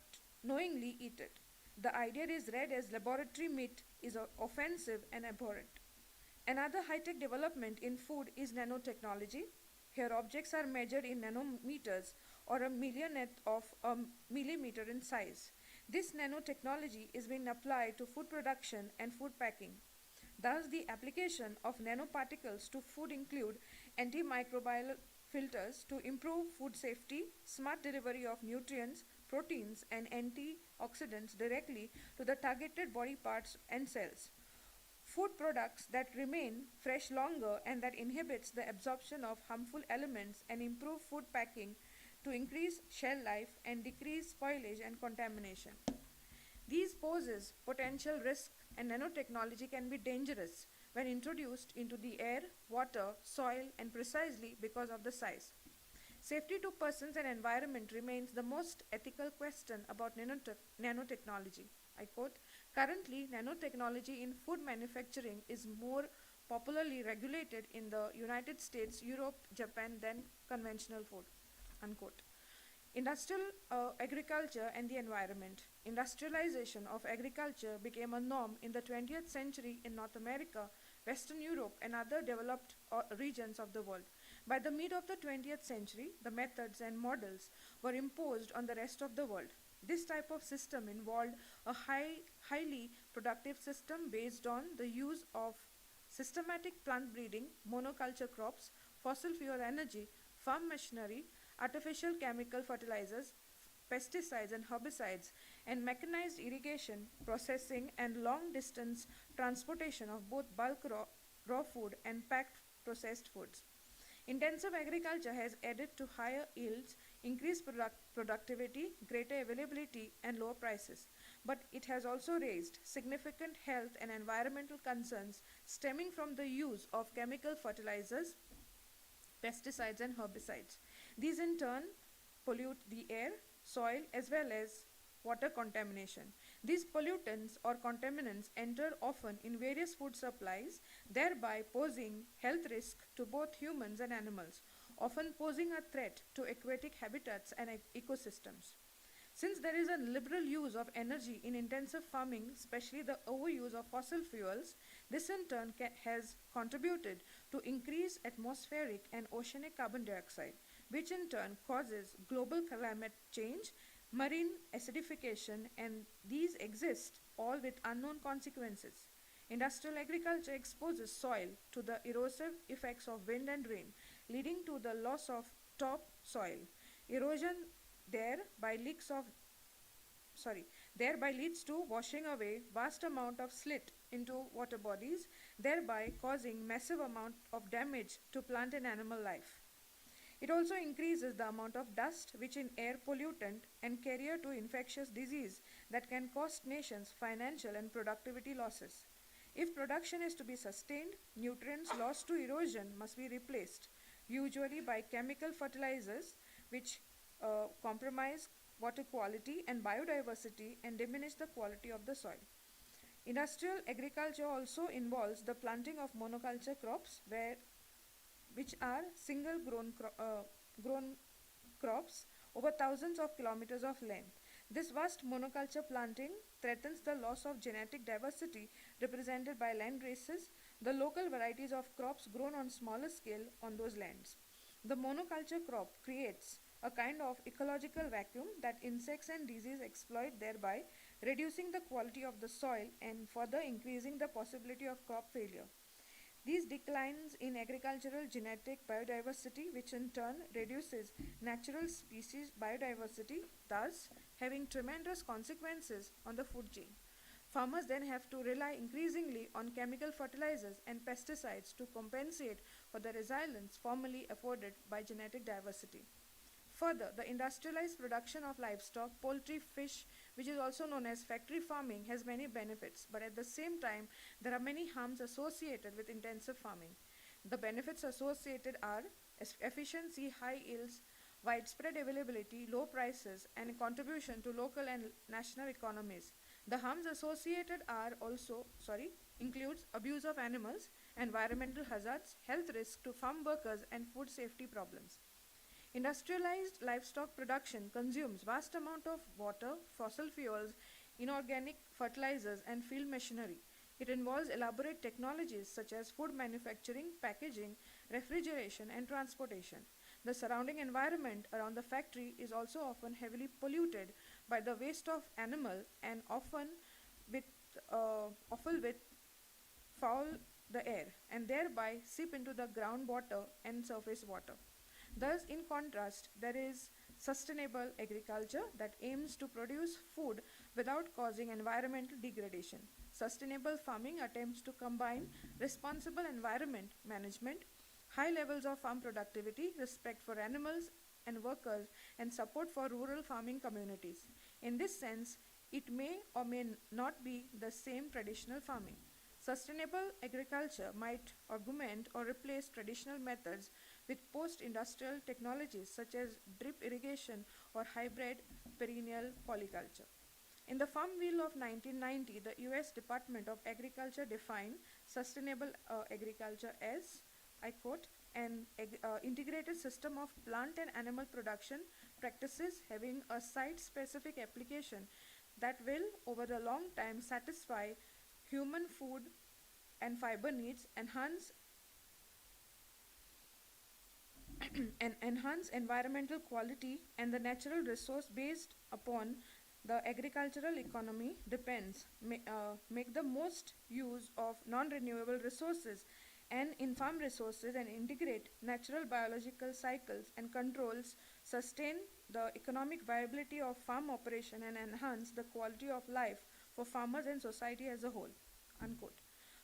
knowingly eat it. The idea is read as laboratory meat is offensive and abhorrent. Another high-tech development in food is nanotechnology. Here objects are measured in nanometers or a millionth of a millimeter in size. This nanotechnology is being applied to food production and food packing. Thus, the application of nanoparticles to food include antimicrobial filters to improve food safety, smart delivery of nutrients, proteins, and antioxidants directly to the targeted body parts and cells. Food products that remain fresh longer and that inhibits the absorption of harmful elements and improve food packing to increase shelf life and decrease spoilage and contamination. These poses potential risk and nanotechnology can be dangerous when introduced into the air, water, soil and precisely because of the size. Safety to persons and environment remains the most ethical question about nanotechnology. I quote, currently nanotechnology in food manufacturing is more popularly regulated in the United States, Europe, Japan than conventional food, unquote. Industrial agriculture and the environment. Industrialization of agriculture became a norm in the 20th century in North America, Western Europe, and other developed regions of the world. By the mid of the 20th century, the methods and models were imposed on the rest of the world. This type of system involved a highly productive system based on the use of systematic plant breeding, monoculture crops, fossil fuel energy, farm machinery, artificial chemical fertilizers, pesticides and herbicides, and mechanized irrigation, processing, and long-distance transportation of both bulk raw food and packed processed foods. Intensive agriculture has added to higher yields, increased productivity, greater availability, and lower prices. But it has also raised significant health and environmental concerns stemming from the use of chemical fertilizers, pesticides, and herbicides. These in turn pollute the air, soil, as well as water contamination. These pollutants or contaminants enter often in various food supplies, thereby posing health risk to both humans and animals, often posing a threat to aquatic habitats and ecosystems. Since there is a liberal use of energy in intensive farming, especially the overuse of fossil fuels, this in turn has contributed to increased atmospheric and oceanic carbon dioxide, which in turn causes global climate change, marine acidification, and these exist all with unknown consequences. Industrial agriculture exposes soil to the erosive effects of wind and rain, leading to the loss of topsoil, erosion there by leaks of thereby leads to washing away vast amount of slit into water bodies, thereby causing massive amount of damage to plant and animal life. It also increases the amount of dust which in air pollutant and carrier to infectious disease that can cost nations financial and productivity losses. If production is to be sustained, nutrients lost to erosion must be replaced, usually by chemical fertilizers which compromise water quality and biodiversity and diminish the quality of the soil. Industrial agriculture also involves the planting of monoculture crops which are single grown crops over thousands of kilometers of length. This vast monoculture planting threatens the loss of genetic diversity represented by land races, the local varieties of crops grown on smaller scale on those lands. The monoculture crop creates a kind of ecological vacuum that insects and disease exploit, thereby reducing the quality of the soil and further increasing the possibility of crop failure. These declines in agricultural genetic biodiversity, which in turn reduces natural species biodiversity, thus having tremendous consequences on the food chain. Farmers then have to rely increasingly on chemical fertilizers and pesticides to compensate for the resilience formerly afforded by genetic diversity. Further, the industrialized production of livestock, poultry, fish, which is also known as factory farming, has many benefits, but at the same time, there are many harms associated with intensive farming. The benefits associated are efficiency, high yields, widespread availability, low prices, and a contribution to local and national economies. The harms associated includes abuse of animals, environmental hazards, health risks to farm workers, and food safety problems. Industrialized livestock production consumes vast amount of water, fossil fuels, inorganic fertilizers, and field machinery. It involves elaborate technologies such as food manufacturing, packaging, refrigeration, and transportation. The surrounding environment around the factory is also often heavily polluted by the waste of animal and often with offal with foul the air and thereby seep into the groundwater and surface water. Thus, in contrast, there is sustainable agriculture that aims to produce food without causing environmental degradation. Sustainable farming attempts to combine responsible environment management, high levels of farm productivity, respect for animals and workers, and support for rural farming communities. In this sense, it may or may not be the same traditional farming. Sustainable agriculture might augment or replace traditional methods with post-industrial technologies such as drip irrigation or hybrid perennial polyculture. In the Farm Bill of 1990, the US Department of Agriculture defined sustainable agriculture as, I quote, an integrated system of plant and animal production practices having a site-specific application that will, over a long time, satisfy human food and fiber needs, enhance environmental quality, and the natural resource based upon the agricultural economy make the most use of non-renewable resources and in-farm resources and integrate natural biological cycles and controls, sustain the economic viability of farm operation and enhance the quality of life for farmers and society as a whole, unquote.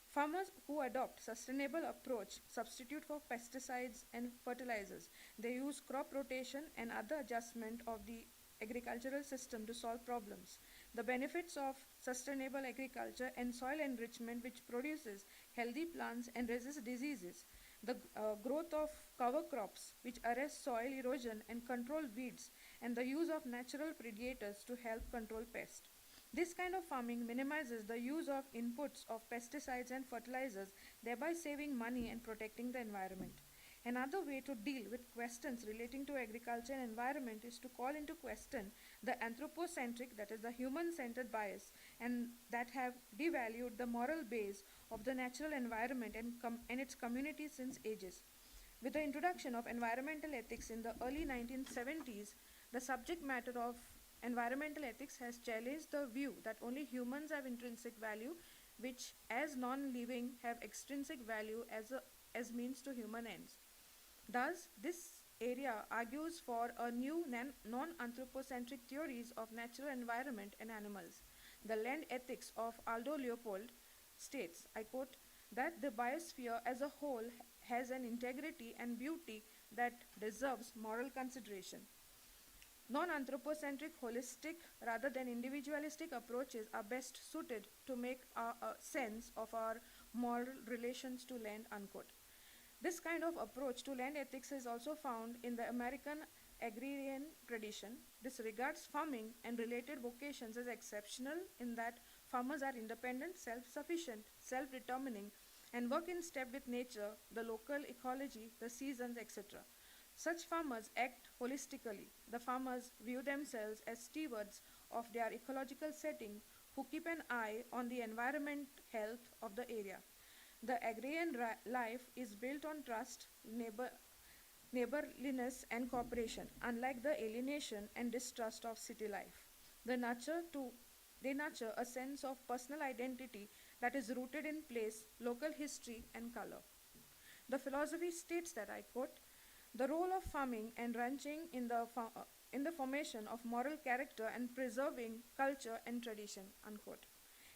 Farmers who adopt sustainable approach substitute for pesticides and fertilizers. They use crop rotation and other adjustment of the agricultural system to solve problems. The benefits of sustainable agriculture and soil enrichment, which produces healthy plants and resists diseases. The growth of cover crops, which arrest soil erosion and control weeds, and the use of natural predators to help control pests. This kind of farming minimizes the use of inputs of pesticides and fertilizers, thereby saving money and protecting the environment. Another way to deal with questions relating to agriculture and environment is to call into question the anthropocentric, that is the human-centered bias, and that have devalued the moral base of the natural environment and its community since ages. With the introduction of environmental ethics in the early 1970s, the subject matter of environmental ethics has challenged the view that only humans have intrinsic value, which as non-living have extrinsic value as means to human ends. Thus, this area argues for a new non-anthropocentric theories of natural environment and animals. The land ethics of Aldo Leopold states, I quote, that the biosphere as a whole has an integrity and beauty that deserves moral consideration. Non-anthropocentric, holistic, rather than individualistic approaches are best suited to make a sense of our moral relations to land, unquote. This kind of approach to land ethics is also found in the American agrarian tradition. This regards farming and related vocations as exceptional in that farmers are independent, self-sufficient, self-determining, and work in step with nature, the local ecology, the seasons, etc. Such farmers act holistically. The farmers view themselves as stewards of their ecological setting who keep an eye on the environment health of the area. The agrarian life is built on trust, neighborliness, and cooperation, unlike the alienation and distrust of city life. They nurture a sense of personal identity that is rooted in place, local history, and color. The philosophy states that, I quote, the role of farming and ranching in the formation of moral character and preserving culture and tradition, unquote.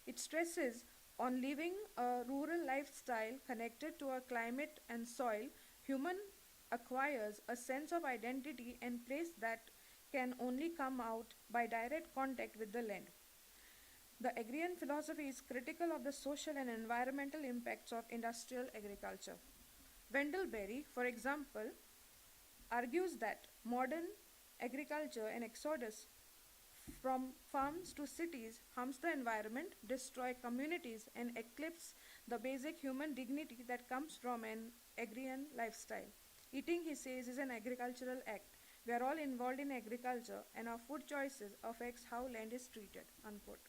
It stresses on living a rural lifestyle connected to a climate and soil. Human acquires a sense of identity and place that can only come out by direct contact with the land. The agrarian philosophy is critical of the social and environmental impacts of industrial agriculture. Wendell Berry, for example, argues that modern agriculture and exodus from farms to cities harms the environment, destroy communities, and eclipse the basic human dignity that comes from an agrarian lifestyle. Eating, he says, is an agricultural act. We are all involved in agriculture, and our food choices affects how land is treated, unquote.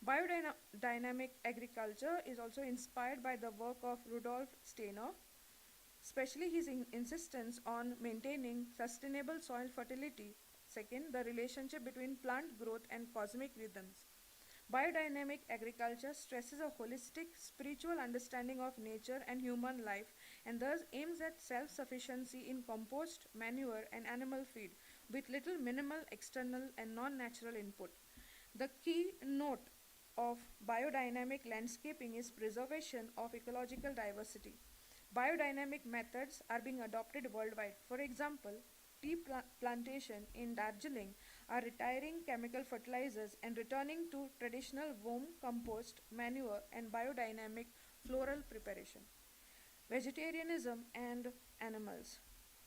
Biodynamic agriculture is also inspired by the work of Rudolf Steiner, especially his insistence on maintaining sustainable soil fertility. Second, the relationship between plant growth and cosmic rhythms. Biodynamic agriculture stresses a holistic, spiritual understanding of nature and human life and thus aims at self-sufficiency in compost, manure, and animal feed with little minimal external and non-natural input. The key note of biodynamic landscaping is preservation of ecological diversity. Biodynamic methods are being adopted worldwide. For example, tea plantation in Darjeeling are retiring chemical fertilizers and returning to traditional worm, compost, manure, and biodynamic floral preparation. Vegetarianism and animals.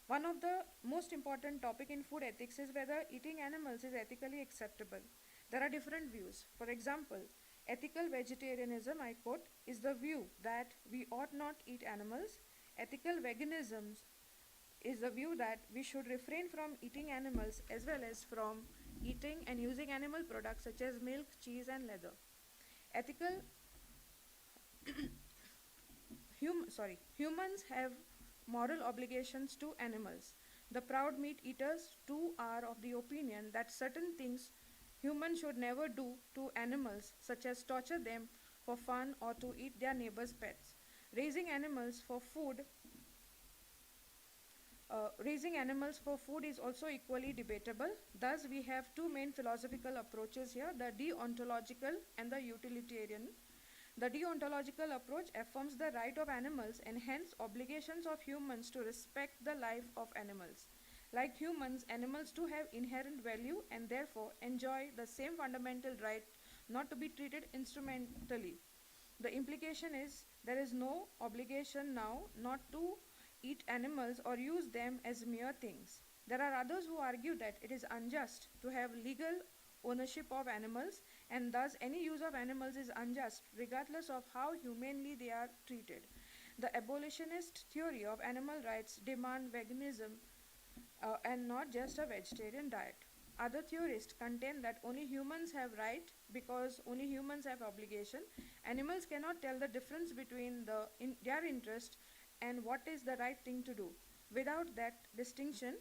One of the most important topic in food ethics is whether eating animals is ethically acceptable. There are different views. For example, ethical vegetarianism, I quote, is the view that we ought not eat animals. Ethical veganism is the view that we should refrain from eating animals as well as from eating and using animal products such as milk, cheese, and leather. Humans have moral obligations to animals. The proud meat eaters too are of the opinion that certain things humans should never do to animals, such as torture them for fun or to eat their neighbors' pets. Raising animals for food is also equally debatable. Thus, we have two main philosophical approaches here, the deontological and the utilitarian. The deontological approach affirms the right of animals and hence obligations of humans to respect the life of animals. Like humans, animals too have inherent value and therefore enjoy the same fundamental right not to be treated instrumentally. The implication is there is no obligation now not to eat animals or use them as mere things. There are others who argue that it is unjust to have legal ownership of animals and thus any use of animals is unjust regardless of how humanely they are treated. The abolitionist theory of animal rights demand veganism and not just a vegetarian diet. Other theorists contend that only humans have right because only humans have obligation. Animals cannot tell the difference between their interest and what is the right thing to do. Without that distinction,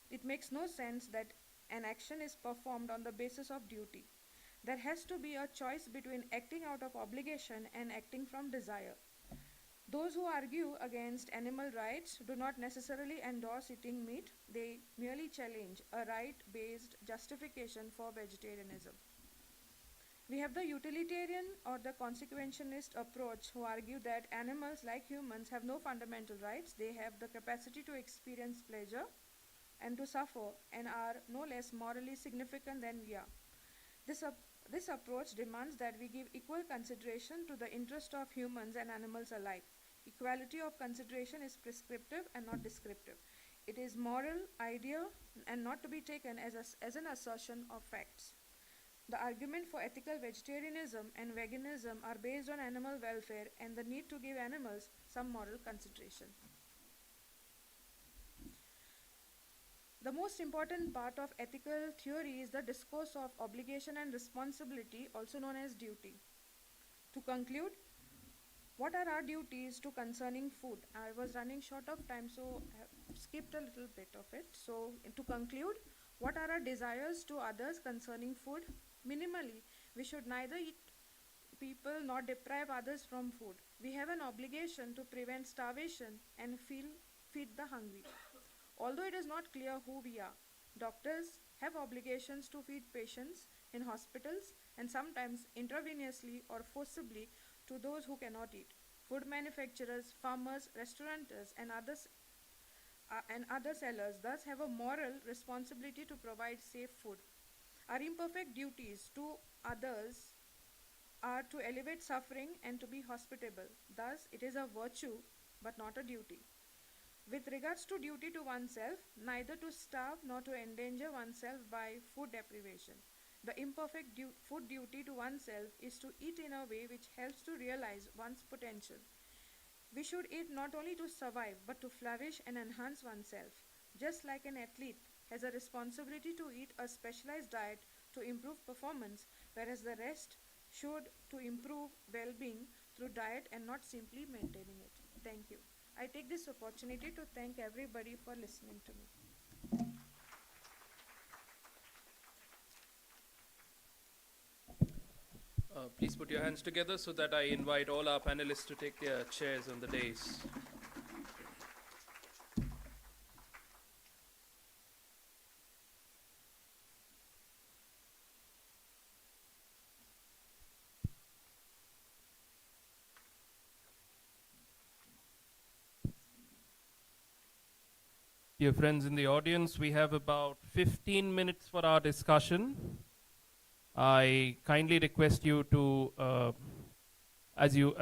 it makes no sense that an action is performed on the basis of duty. There has to be a choice between acting out of obligation and acting from desire. Those who argue against animal rights do not necessarily endorse eating meat, they merely challenge a right based justification for vegetarianism. We have the utilitarian or the consequentialist approach who argue that animals, like humans, have no fundamental rights. They have the capacity to experience pleasure and to suffer and are no less morally significant than we are. This, this approach demands that we give equal consideration to the interest of humans and animals alike. Equality of consideration is prescriptive and not descriptive. It is moral, ideal, and not to be taken as an assertion of facts. The argument for ethical vegetarianism and veganism are based on animal welfare and the need to give animals some moral consideration. The most important part of ethical theory is the discourse of obligation and responsibility, also known as duty. To conclude, what are our duties to concerning food? I was running short of time, so I have skipped a little bit of it. So, to conclude, what are our desires to others concerning food? Minimally, we should neither eat people nor deprive others from food. We have an obligation to prevent starvation and feed the hungry. Although it is not clear who we are, doctors have obligations to feed patients in hospitals and sometimes intravenously or forcibly to those who cannot eat. Food manufacturers, farmers, restaurateurs, and other sellers thus have a moral responsibility to provide safe food. Our imperfect duties to others are to elevate suffering and to be hospitable. Thus, it is a virtue but not a duty. With regards to duty to oneself, neither to starve nor to endanger oneself by food deprivation. The imperfect food duty to oneself is to eat in a way which helps to realize one's potential. We should eat not only to survive but to flourish and enhance oneself. Just like an athlete has a responsibility to eat a specialized diet to improve performance, whereas the rest should to improve well-being through diet and not simply maintaining it. Thank you. I take this opportunity to thank everybody for listening to me.
Please put your hands together so that I invite all our panelists to take their chairs on the dais. Dear friends in the audience, we have about 15 minutes for our discussion. I kindly request you to, as you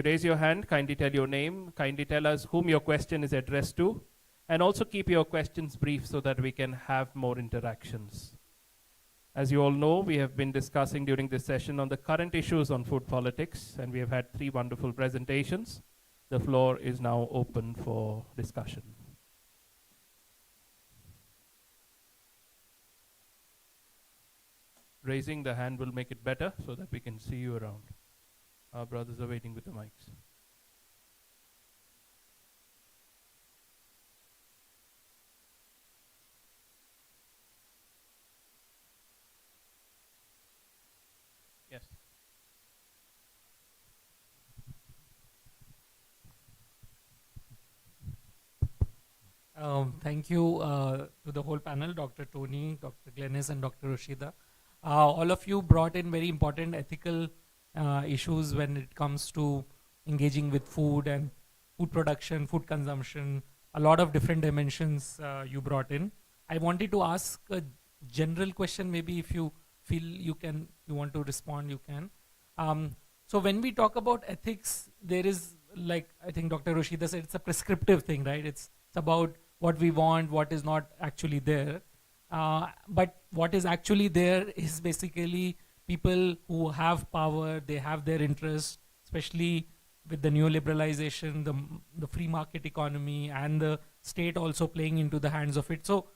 raise your hand, kindly tell your name, kindly tell us whom your question is addressed to, and also keep your questions brief so that we can have more interactions. As you all know, we have been discussing during this session on the current issues on food politics, and we have had 3 wonderful presentations. The floor is now open for discussion. Raising the hand will make it better so that we can see you around. Our brothers are waiting with the mics. Yes.
Thank you to the whole panel, Dr. Tony, Dr. Glennis, and Dr. Rashida. All of you brought in very important ethical issues when it comes to engaging with food and food production, food consumption, a lot of different dimensions you brought in. I wanted to ask a general question, maybe if you feel you want to respond, you can. So when we talk about ethics, there is, like I think Dr. Rashida said, it's a prescriptive thing, right? It's about what we want, what is not actually there. But what is actually there is basically people who have power, they have their interests, especially with the neoliberalization, the free market economy, and the state also playing into the hands of it. So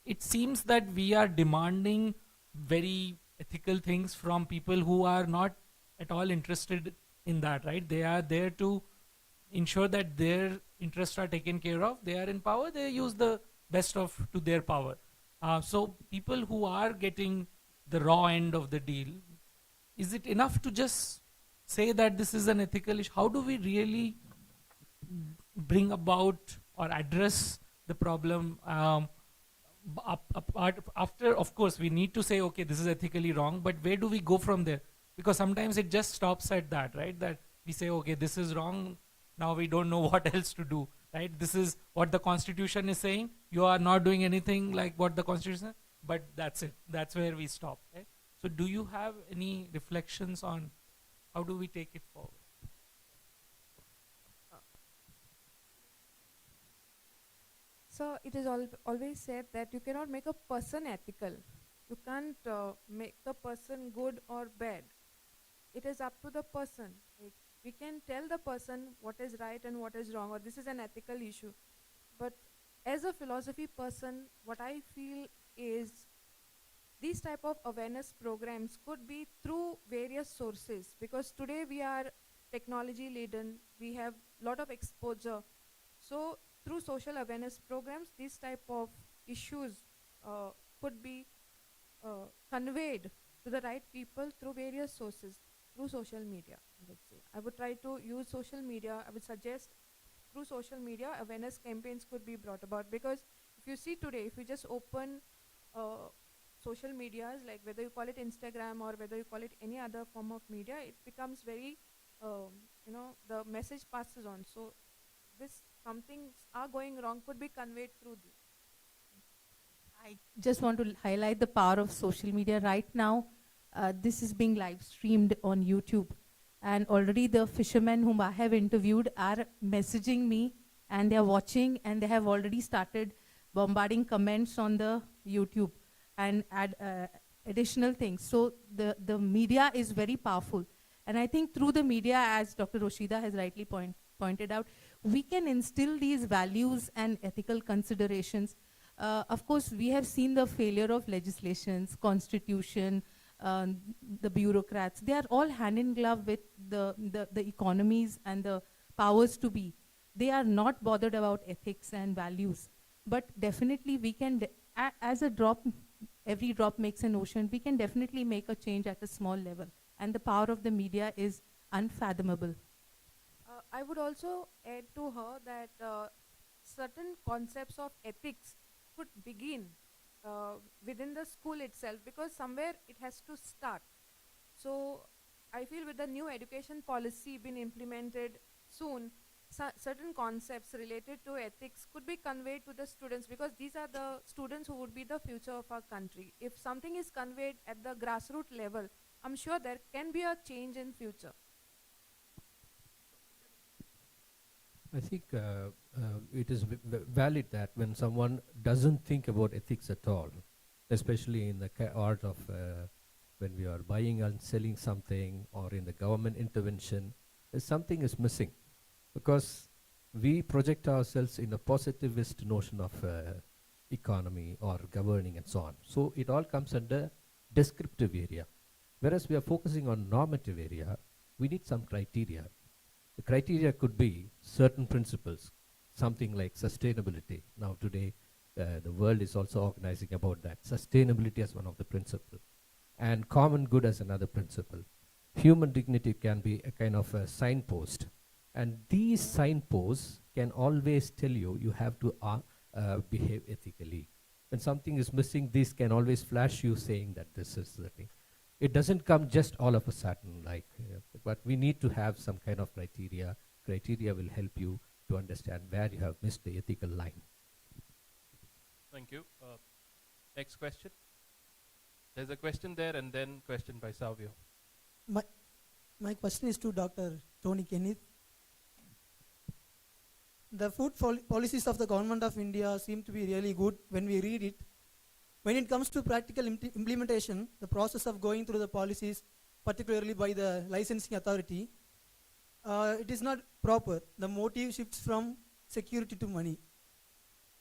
it seems that we are demanding very ethical things from people who are not at all interested in that, right? They are there to ensure that their interests are taken care of. They are in power, they use the best of to their power. So people who are getting the raw end of the deal, is it enough to just say that this is an ethical issue? How do we really bring about or address the problem? After, of course, we need to say, okay, this is ethically wrong, but where do we go from there? Because sometimes it just stops at that, right? That we say, okay, this is wrong. Now we don't know what else to do, right? This is what the Constitution is saying. You are not doing anything like what the Constitution says, but that's it. That's where we stop, right? So do you have any reflections on how do we take it forward?
So it is always said that you cannot make a person ethical. You can't make a person good or bad. It is up to the person. Like, we can tell the person what is right and what is wrong, or this is an ethical issue. But as a philosophy person, what I feel is these type of awareness programs could be through various sources, because today we are technology laden, we have lot of exposure. So through social awareness programs, these type of issues could be conveyed to the right people through various sources, through social media, I would say. I would try to use social media. I would suggest through social media, awareness campaigns could be brought about, because if you see today, if you just open social medias, like whether you call it Instagram or whether you call it any other form of media, it becomes very, the message passes on. So this, some things are going wrong, could be conveyed through this.
I just want to highlight the power of social media. Right now, this is being live streamed on YouTube. And already the fishermen whom I have interviewed are messaging me, and they are watching, and they have already started bombarding comments on the YouTube and add additional things. So the media is very powerful. And I think through the media, as Dr. Roshida has rightly pointed out, we can instill these values and ethical considerations. Of course, we have seen the failure of legislations, constitution, the bureaucrats. They are all hand in glove with the economies and the powers to be. They are not bothered about ethics and values. But definitely we can, as a drop, every drop makes an ocean, we can definitely make a change at a small level. And the power of the media is unfathomable.
I would also add to her that certain concepts of ethics could begin within the school itself, because somewhere it has to start. So I feel with the new education policy being implemented soon, certain concepts related to ethics could be conveyed to the students, because these are the students who would be the future of our country. If something is conveyed at the grassroots level, I'm sure there can be a change in future.
I think it is valid that when someone doesn't think about ethics at all, especially in the art of when we are buying and selling something, or in the government intervention, something is missing, because we project ourselves in a positivist notion of economy or governing and so on. So it all comes under descriptive area. Whereas we are focusing on normative area, we need some criteria. The criteria could be certain principles, something like sustainability. Now today, the world is also organizing about that. Sustainability as one of the principles, and common good as another principle. Human dignity can be a kind of a signpost. And these signposts can always tell you, you have to behave ethically. When something is missing, these can always flash you saying that this is the thing. It doesn't come just all of a sudden, but we need to have some kind of criteria. Criteria will help you to understand where you have missed the ethical line.
Thank you. Next question. There's a question there, and then question by Savio.
My question is to Dr. Tony Kenneth. The food policies of the government of India seem to be really good when we read it. When it comes to practical implementation, the process of going through the policies, particularly by the licensing authority, it is not proper. The motive shifts from security to money.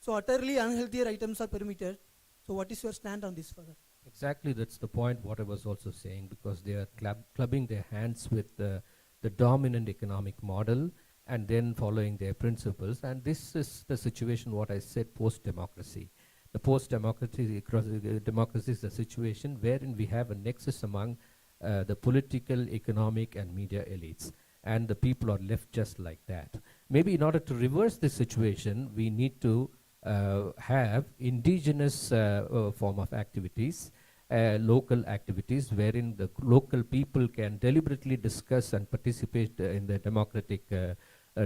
So utterly unhealthier items are permitted. So what is your stand on this further?
Exactly, that's the point what I was also saying, because they are clubbing their hands with the dominant economic model and then following their principles. And this is the situation what I said post-democracy. The post-democracy democracy is the situation wherein we have a nexus among the political, economic and media elites, and the people are left just like that. maybe in order to reverse this situation, we need to have indigenous form of activities, local activities, wherein the local people can deliberately discuss and participate in the democratic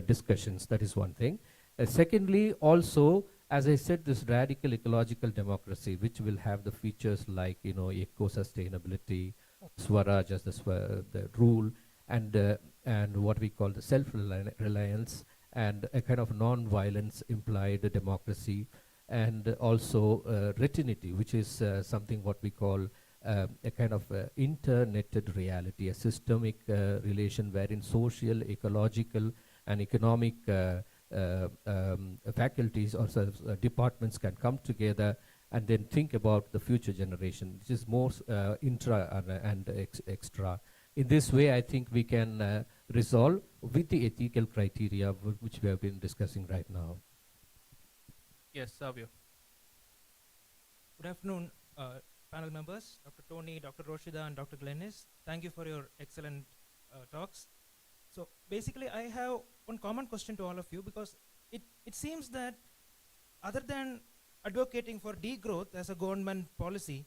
discussions. That is one thing. Secondly, also, as I said, this radical ecological democracy, which will have the features like, eco-sustainability, Swaraj as the rule, and what we call the self-reliance, and a kind of non-violence implied democracy, and also retinity, which is something what we call a kind of internetted reality, a systemic relation wherein social, ecological, and economic faculties or departments can come together and then think about the future generation, which is more intra and extra. In this way, I think we can resolve with the ethical criteria which we have been discussing right now.
Yes, Savio. Good afternoon, panel members, Dr. Tony, Dr. Roshida, and Dr. Glennis. Thank you for your excellent talks. So basically, I have one common question to all of you, because it seems that other than advocating for degrowth as a government policy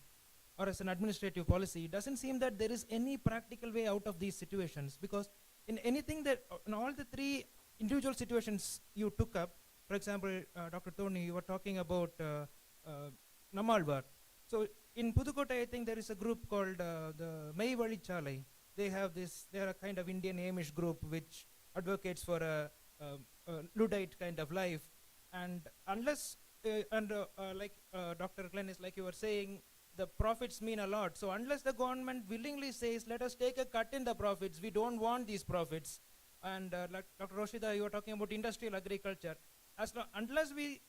or as an administrative policy, it doesn't seem that there is any practical way out of these situations, because in anything that, in all the three individual situations you took up, for example, Dr. Tony, you were talking about Namalvar. So in Pudukkottai, I think there is a group called the Mai Valichalai. They are a kind of Indian Amish group which advocates for a Luddite kind of life. And unless, like Dr. Glennis, like you were saying, the profits mean a lot. So unless the government willingly says, let us take a cut in the profits, we don't want these profits. And like Dr. Roshida, you were talking about industrial agriculture. Unless we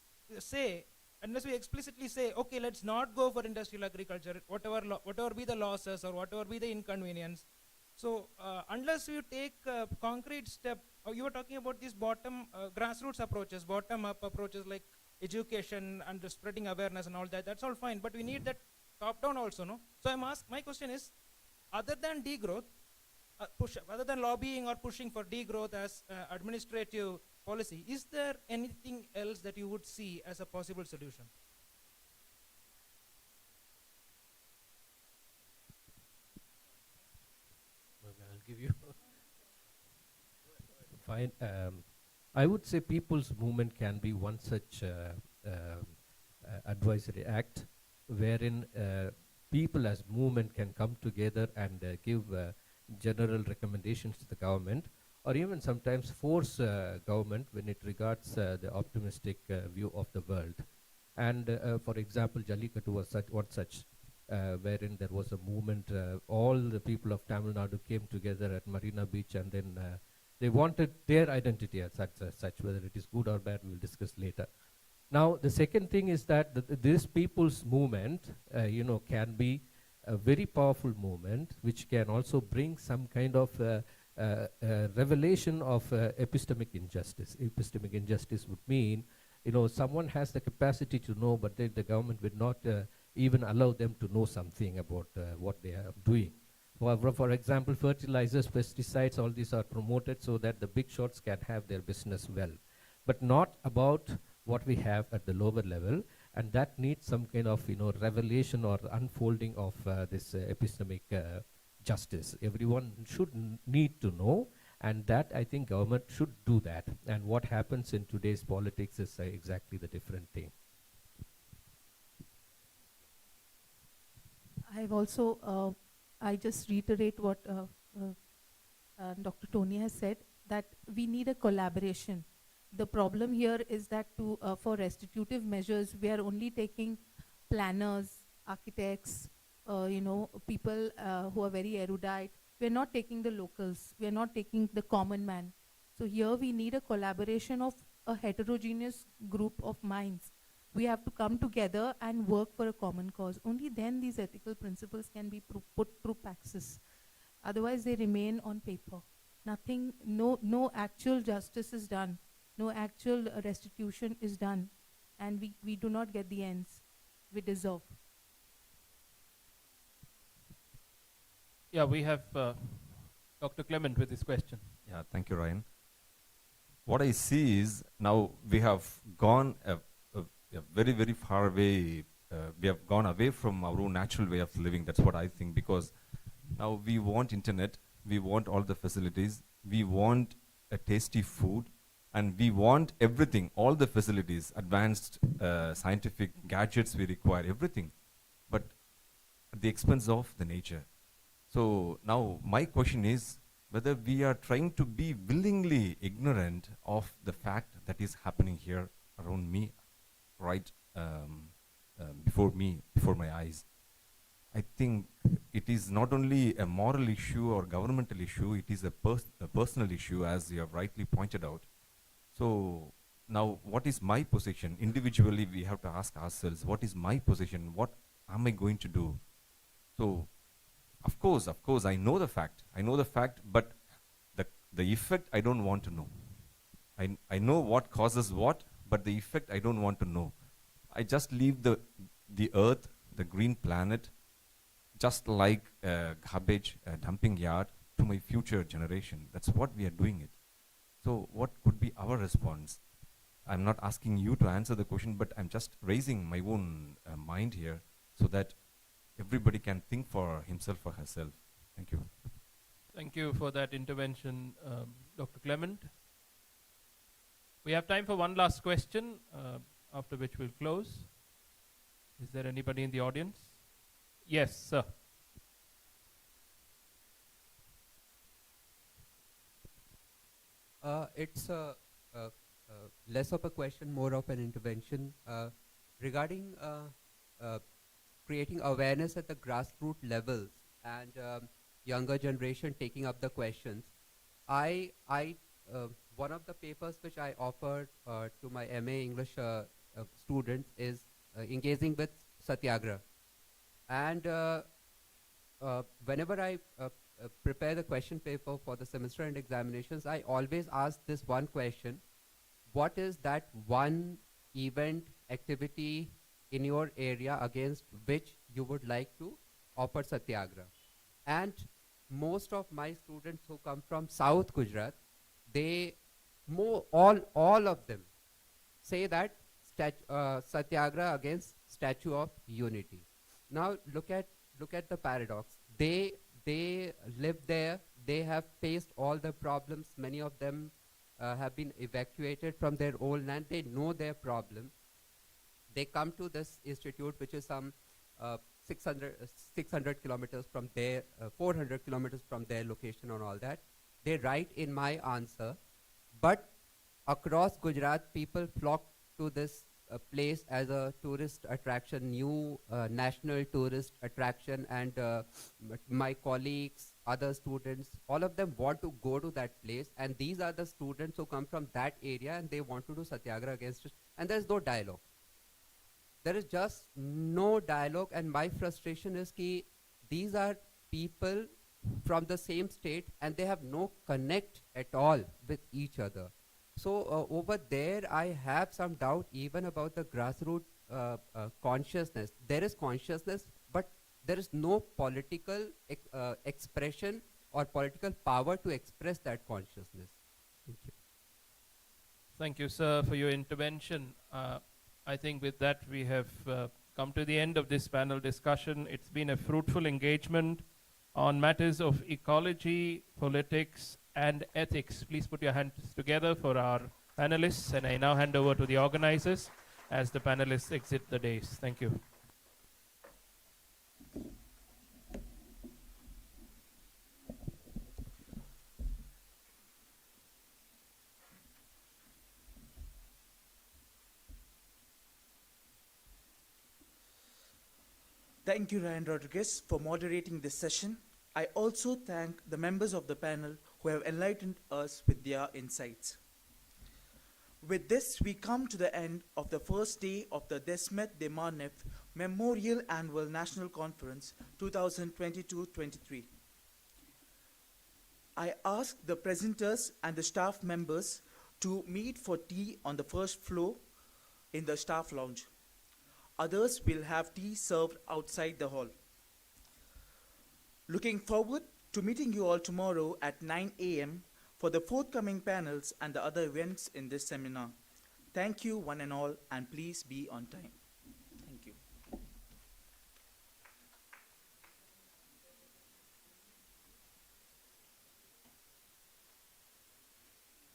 explicitly say, okay, let's not go for industrial agriculture, whatever be the losses or whatever be the inconvenience. So unless you take a concrete step, you were talking about these grassroots approaches, bottom-up approaches like education and the spreading awareness and all that. That's all fine, but we need that top-down also, no? So my question is, other than degrowth, other than lobbying or pushing for degrowth as administrative policy, is there anything else that you would see as a possible solution?
I'll give you. Fine. I would say people's movement can be one such advisory act, wherein people as movement can come together and give general recommendations to the government, or even sometimes force government when it regards the optimistic view of the world. And for example, Jallikattu was one such, wherein there was a movement, all the people of Tamil Nadu came together at Marina Beach, and then they wanted their identity as such, whether it is good or bad, we'll discuss later. Now, the second thing is that this people's movement, can be a very powerful movement, which can also bring some kind of revelation of epistemic injustice. Epistemic injustice would mean, someone has the capacity to know, but the government would not even allow them to know something about what they are doing. For example, fertilizers, pesticides, all these are promoted so that the big shots can have their business well, but not about what we have at the lower level, and that needs some kind of revelation or unfolding of this epistemic justice. Everyone should need to know, and that I think government should do that. And what happens in today's politics is exactly the different thing.
I've also, I just reiterate what Dr. Tony has said, that we need a collaboration. The problem here is that for restitutive measures, we are only taking planners, architects, people who are very erudite. We're not taking the locals. We're not taking the common man. So here we need a collaboration of a heterogeneous group of minds. We have to come together and work for a common cause. Only then these ethical principles can be put through praxis. Otherwise, they remain on paper. Nothing, no actual justice is done. No actual restitution is done. And we do not get the ends we deserve.
Yeah, we have Dr. Clement with his question.
Yeah, thank you, Ryan. what I see is now we have gone a very, very far away. We have gone away from our own natural way of living. That's what I think, because now we want internet, we want all the facilities, we want a tasty food, and we want everything, all the facilities, advanced scientific gadgets we require, everything, but at the expense of the nature. So now my question is whether we are trying to be willingly ignorant of the fact that is happening here around me, right before me, before my eyes. I think it is not only a moral issue or governmental issue, it is a personal issue, as you have rightly pointed out. So now what is my position? Individually we have to ask ourselves, what is my position? What am I going to do? So of course, I know the fact, but the effect I don't want to know. I know what causes what, but the effect I don't want to know. I just leave the earth, the green planet, just like a garbage dumping yard to my future generation. That's what we are doing it. So what could be our response? I'm not asking you to answer the question, but I'm just raising my own mind here so that everybody can think for himself or herself. Thank you.
Thank you for that intervention, Dr. Clement. We have time for one last question, after which we'll close. Is there anybody in the audience? Yes, sir.
It's less of a question, more of an intervention regarding creating awareness at the grassroots levels and younger generation taking up the questions. One of the papers which I offered to my MA English students is engaging with Satyagraha. And whenever I prepare the question paper for the semester end examinations, I always ask this one question: what is that one event, activity in your area against which you would like to offer Satyagraha? And most of my students who come from South Gujarat, all of them say that Satyagraha against Statue of Unity. Now look at the paradox. They live there. They have faced all the problems. Many of them have been evacuated from their old land. They know their problems. They come to this institute, which is some 600 kilometers from their, 400 kilometers from their location and all that. They write in my answer, but across Gujarat, people flock to this place as a tourist attraction, new national tourist attraction, and my colleagues, other students, all of them want to go to that place, and these are the students who come from that area and they want to do Satyagraha against it, and there's no dialogue. There is just no dialogue, and my frustration is that these are people from the same state and they have no connect at all with each other. So over there, I have some doubt even about the grassroots consciousness. There is consciousness, but there is no political expression or political power to express that consciousness. Thank you.
Thank you, sir, for your intervention. I think with that we have come to the end of this panel discussion. It's been a fruitful engagement on matters of ecology, politics, and ethics. Please put your hands together for our panelists, and I now hand over to the organizers as the panelists exit the dais. Thank you.
Thank you, Ryan Rodriguez, for moderating this session. I also thank the members of the panel who have enlightened us with their insights. With this, we come to the end of the first day of the Smet de Marneffe Memorial Annual National Conference 2022-23. I ask the presenters and the staff members to meet for tea on the first floor in the staff lounge. Others will have tea served outside the hall. Looking forward to meeting you all tomorrow at 9 a.m. for the forthcoming panels and the other events in this seminar. Thank you, one and all, and please be on time.